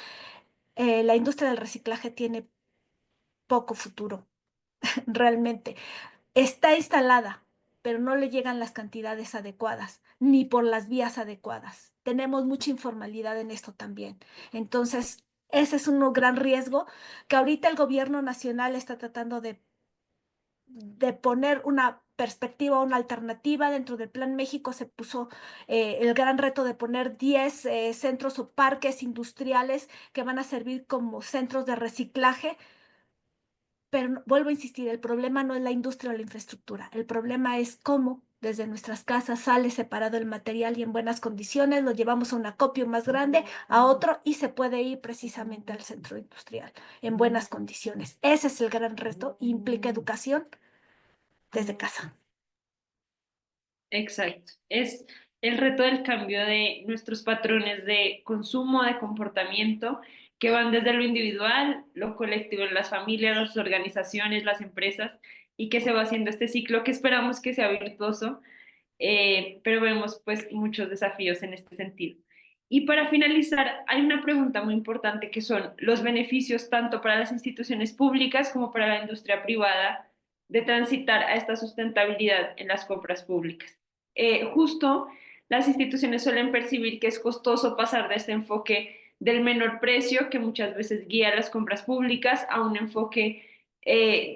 la industria del reciclaje tiene poco futuro, realmente. Está instalada, pero no le llegan las cantidades adecuadas, ni por las vías adecuadas. Tenemos mucha informalidad en esto también. Entonces, ese es un gran riesgo que ahorita el gobierno nacional está tratando de poner una perspectiva, una alternativa. Dentro del Plan México se puso el gran reto de poner 10 centros o parques industriales que van a servir como centros de reciclaje. Pero vuelvo a insistir, el problema no es la industria o la infraestructura. El problema es cómo desde nuestras casas sale separado el material y en buenas condiciones, lo llevamos a un acopio más grande, a otro, y se puede ir precisamente al centro industrial en buenas condiciones. Ese es el gran reto, implica educación desde casa. Exacto. Es el reto del cambio de nuestros patrones de consumo, de comportamiento, que van desde lo individual, lo colectivo en las familias, las organizaciones, las empresas, y que se va haciendo este ciclo que esperamos que sea virtuoso, pero vemos pues muchos desafíos en este sentido. Y para finalizar, hay una pregunta muy importante que son los beneficios tanto para las instituciones públicas como para la industria privada de transitar a esta sustentabilidad en las compras públicas. Justo las instituciones suelen percibir que es costoso pasar de este enfoque del menor precio, que muchas veces guía las compras públicas, a un enfoque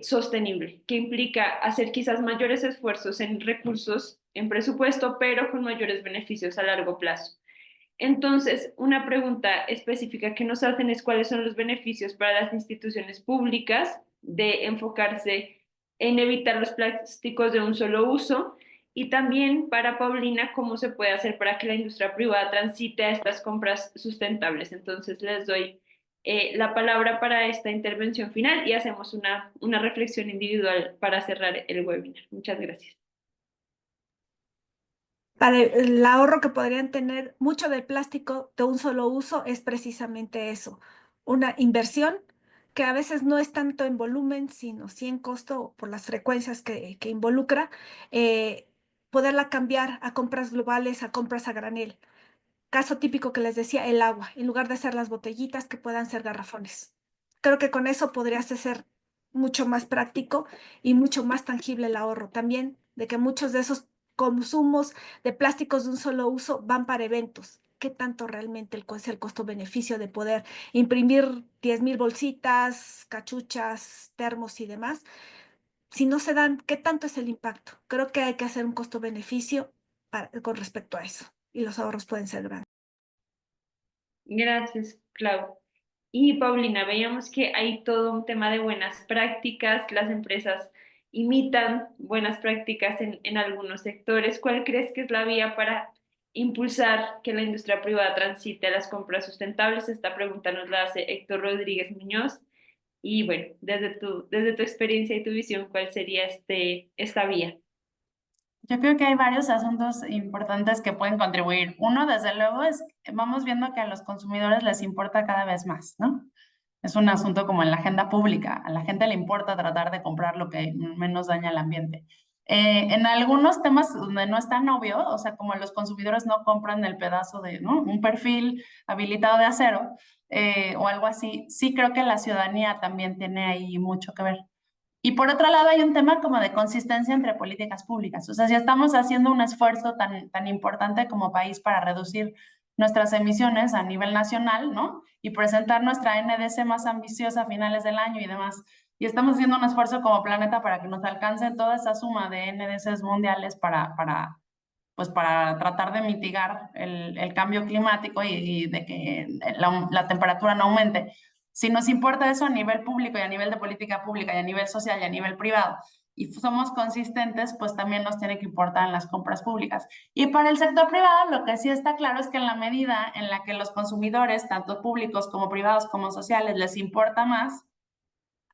sostenible, que implica hacer quizás mayores esfuerzos en recursos, en presupuesto, pero con mayores beneficios a largo plazo. Entonces, una pregunta específica que nos hacen es cuáles son los beneficios para las instituciones públicas de enfocarse en evitar los plásticos de un solo uso, y también para Paulina cómo se puede hacer para que la industria privada transite a estas compras sustentables. Entonces, les doy la palabra para esta intervención final y hacemos una reflexión individual para cerrar el webinar. Muchas gracias. Para el ahorro que podrían tener mucho del plástico de un solo uso es precisamente eso, una inversión que a veces no es tanto en volumen, sino sí en costo por las frecuencias que involucra, eh, poderla cambiar a compras globales, a compras a granel. Caso típico que les decía, el agua, en lugar de ser las botellitas que puedan ser garrafones. Creo que con eso podrías ser mucho más práctico y mucho más tangible el ahorro. También de que muchos de esos consumos de plásticos de un solo uso van para eventos. ¿Qué tanto realmente es el costo-beneficio de poder imprimir 10,000 bolsitas, cachuchas, termos y demás? Si no se dan, ¿qué tanto es el impacto? Creo que hay que hacer un costo-beneficio con respecto a eso y los ahorros pueden ser grandes. Gracias, Clau. Y Paulina, veíamos que hay todo un tema de buenas prácticas, las empresas imitan buenas prácticas en algunos sectores. ¿Cuál crees que es la vía para impulsar que la industria privada transite a las compras sustentables? Esta pregunta nos la hace Héctor Rodríguez Muñoz. Y bueno, desde tu experiencia y tu visión, ¿cuál sería esta vía? Yo creo que hay varios asuntos importantes que pueden contribuir. Uno, desde luego, es que vamos viendo que a los consumidores les importa cada vez más, ¿no? Es un asunto como en la agenda pública. A la gente le importa tratar de comprar lo que menos daña al ambiente. En algunos temas donde no es tan obvio, o sea, como los consumidores no compran el pedazo de, ¿no? Un perfil habilitado de acero o algo así, sí creo que la ciudadanía también tiene ahí mucho que ver. Y por otro lado, hay un tema como de consistencia entre políticas públicas. O sea, si estamos haciendo un esfuerzo tan importante como país para reducir nuestras emisiones a nivel nacional, ¿no? Y presentar nuestra NDC más ambiciosa a finales del año y demás. Y estamos haciendo un esfuerzo como planeta para que nos alcance toda esa suma de NDCs mundiales pues para tratar de mitigar el cambio climático y de que la temperatura no aumente. Si nos importa eso a nivel público y a nivel de política pública y a nivel social y a nivel privado, y somos consistentes, pues también nos tiene que importar en las compras públicas. Y para el sector privado, lo que sí está claro es que en la medida en la que los consumidores, tanto públicos como privados como sociales, les importa más,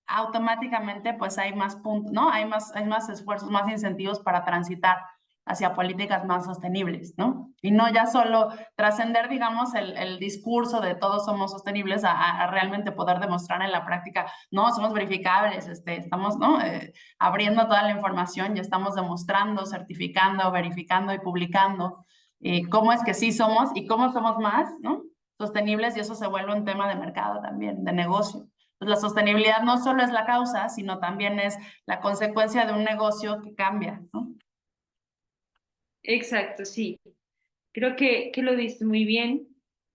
automáticamente pues hay más puntos, ¿no? Hay más esfuerzos, más incentivos para transitar hacia políticas más sostenibles, ¿no? Y no ya solo trascender, digamos, el discurso de todos somos sostenibles a realmente poder demostrar en la práctica, no, somos verificables, estamos, ¿no? Abriendo toda la información, ya estamos demostrando, certificando, verificando y publicando cómo es que sí somos y cómo somos más, ¿no? Sostenibles y eso se vuelve un tema de mercado también, de negocio. Pues la sostenibilidad no solo es la causa, sino también es la consecuencia de un negocio que cambia, ¿no? Exacto, sí. Creo que lo diste muy bien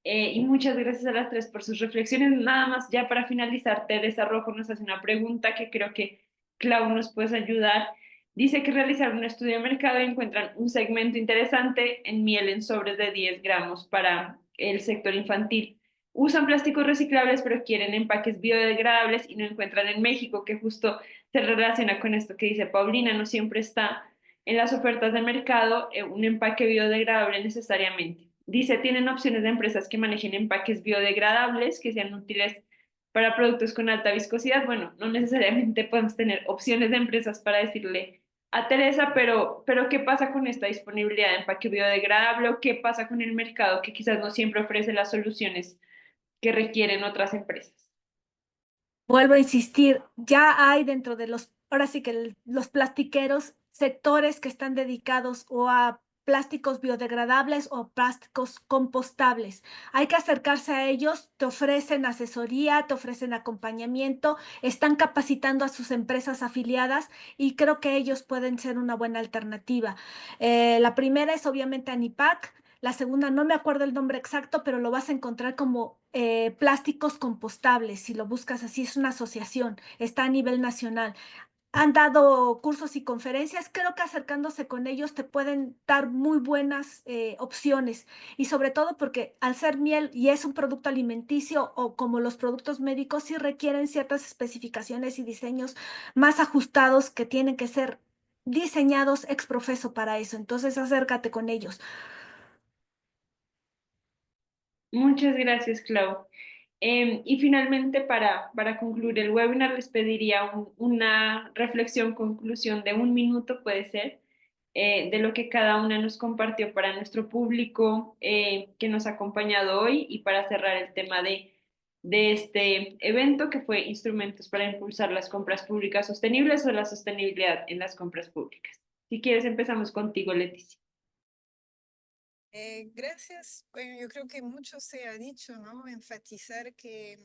y muchas gracias a las tres por sus reflexiones. Nada más, ya para finalizar, Teresa Rojo nos hace una pregunta que creo que Clau nos puede ayudar. Dice que realizaron un estudio de mercado y encuentran un segmento interesante en miel en sobres de 10 gramos para el sector infantil. Usan plásticos reciclables, pero quieren empaques biodegradables y no encuentran en México, que justo se relaciona con esto que dice Paulina, no siempre está en las ofertas de mercado un empaque biodegradable necesariamente. Dice, tienen opciones de empresas que manejen empaques biodegradables que sean útiles para productos con alta viscosidad. Bueno, no necesariamente podemos tener opciones de empresas para decirle a Teresa, pero ¿qué pasa con esta disponibilidad de empaque biodegradable o qué pasa con el mercado que quizás no siempre ofrece las soluciones que requieren otras empresas? Vuelvo a insistir, ya hay dentro de ahora sí que los plastiqueros, sectores que están dedicados o a plásticos biodegradables o plásticos compostables. Hay que acercarse a ellos, te ofrecen asesoría, te ofrecen acompañamiento, están capacitando a sus empresas afiliadas y creo que ellos pueden ser una buena alternativa. La primera es obviamente Anipac. La segunda, no me acuerdo el nombre exacto, pero lo vas a encontrar como plásticos compostables. Si lo buscas así, es una asociación, está a nivel nacional. Han dado cursos y conferencias, creo que acercándose con ellos te pueden dar muy buenas opciones y sobre todo porque al ser miel y es un producto alimenticio o como los productos médicos sí requieren ciertas especificaciones y diseños más ajustados que tienen que ser diseñados ex profeso para eso. Entonces acércate con ellos. Muchas gracias, Clau. Y finalmente, para concluir el webinar, les pediría una reflexión, conclusión de 1 minuto, puede ser, de lo que cada una nos compartió para nuestro público que nos ha acompañado hoy y para cerrar el tema de este evento que fue Instrumentos para impulsar las compras públicas sostenibles o la sostenibilidad en las compras públicas. Si quieres, empezamos contigo, Leticia. Gracias. Bueno, yo creo que mucho se ha dicho, ¿no? Enfatizar que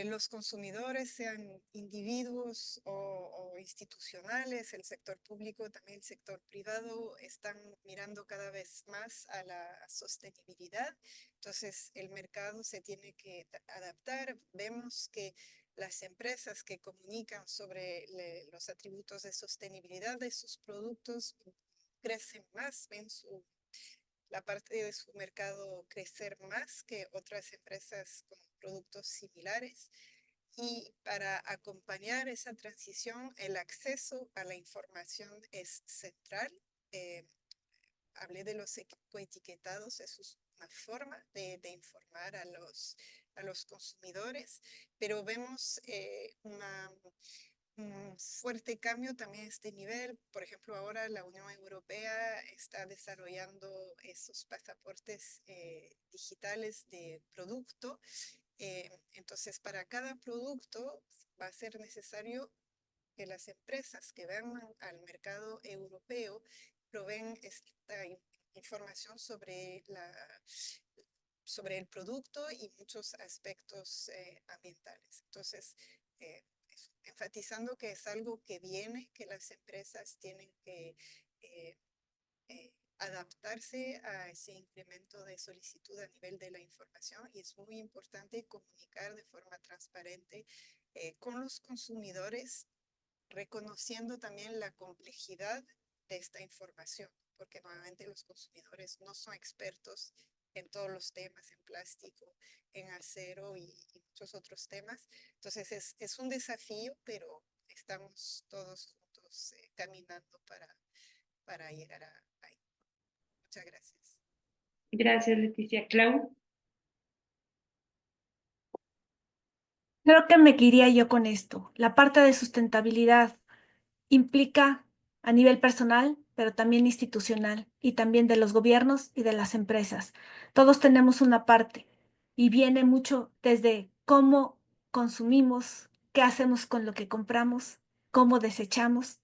los consumidores, sean individuos o institucionales, el sector público, también el sector privado, están mirando cada vez más a la sostenibilidad. Entonces, el mercado se tiene que adaptar. Vemos que las empresas que comunican sobre los atributos de sostenibilidad de sus productos crecen más, ven la parte de su mercado crecer más que otras empresas con productos similares. Y para acompañar esa transición, el acceso a la información es central. Hablé de los ecoetiquetados, eso es una forma de informar a los consumidores, pero vemos un fuerte cambio también a este nivel. Por ejemplo, ahora la Unión Europea está desarrollando esos pasaportes digitales de producto. Entonces, para cada producto va a ser necesario que las empresas que vendan al mercado europeo proveen esta información sobre el producto y muchos aspectos ambientales. Entonces, enfatizando que es algo que viene, que las empresas tienen que adaptarse a ese incremento de solicitud a nivel de la información, y es muy importante comunicar de forma transparente con los consumidores, reconociendo también la complejidad de esta información, porque nuevamente los consumidores no son expertos en todos los temas, en plástico, en acero y muchos otros temas. Entonces es un desafío, pero estamos todos juntos caminando para llegar ahí. Muchas gracias. Gracias, Leticia. Clau. Creo que me iría yo con esto. La parte de sustentabilidad implica a nivel personal, pero también institucional y también de los gobiernos y de las empresas. Todos tenemos una parte y viene mucho desde cómo consumimos, qué hacemos con lo que compramos, cómo desechamos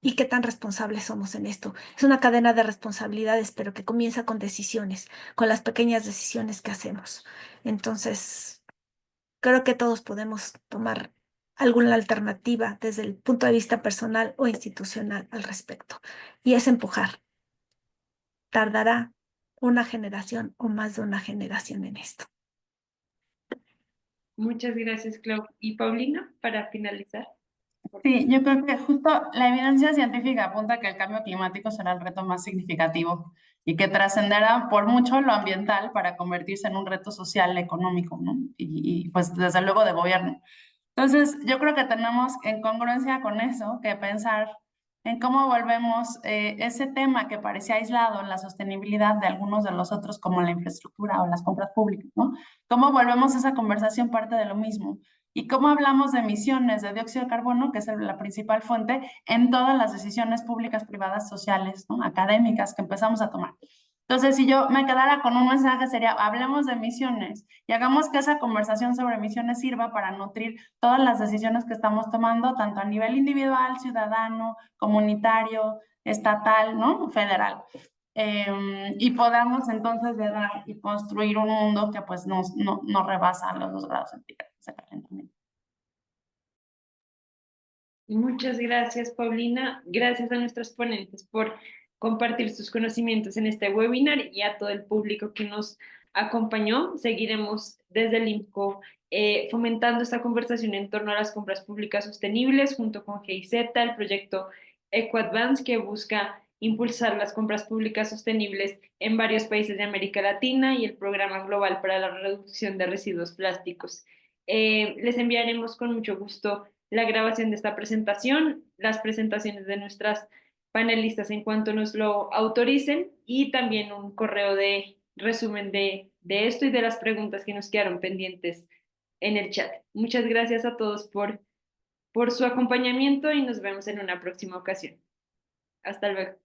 y qué tan responsables somos en esto. Es una cadena de responsabilidades, pero que comienza con decisiones, con las pequeñas decisiones que hacemos. Entonces, creo que todos podemos tomar alguna alternativa desde el punto de vista personal o institucional al respecto. Y es empujar. Tardará una generación o más de una generación en esto. Muchas gracias, Clau. Y Paulina, para finalizar. Sí, yo creo que justo la evidencia científica apunta que el cambio climático será el reto más significativo y que trascenderá por mucho lo ambiental para convertirse en un reto social, económico, ¿no? Y pues desde luego de gobierno. Entonces, yo creo que tenemos en congruencia con eso que pensar en cómo volvemos ese tema que parecía aislado, la sostenibilidad de algunos de los otros, como la infraestructura o las compras públicas, ¿no? Cómo volvemos esa conversación parte de lo mismo. Y cómo hablamos de emisiones de dióxido de carbono, que es la principal fuente, en todas las decisiones públicas, privadas, sociales, ¿no? Académicas que empezamos a tomar. Entonces, si yo me quedara con un mensaje, sería: hablemos de emisiones y hagamos que esa conversación sobre emisiones sirva para nutrir todas las decisiones que estamos tomando, tanto a nivel individual, ciudadano, comunitario, estatal, ¿no? Federal. Y podamos entonces llegar y construir un mundo que pues no rebasa los 2 grados centígrados de calentamiento. Muchas gracias, Paulina. Gracias a nuestros ponentes por compartir sus conocimientos en este webinar y a todo el público que nos acompañó. Seguiremos desde el INCO fomentando esta conversación en torno a las compras públicas sostenibles junto con GIZ, el proyecto EcoAdvance, que busca impulsar las compras públicas sostenibles en varios países de América Latina, y el Programa Global para la Reducción de Residuos Plásticos. Les enviaremos con mucho gusto la grabación de esta presentación, las presentaciones de nuestras panelistas en cuanto nos lo autoricen, y también un correo de resumen de esto y de las preguntas que nos quedaron pendientes en el chat. Muchas gracias a todos por su acompañamiento y nos vemos en una próxima ocasión. Hasta luego.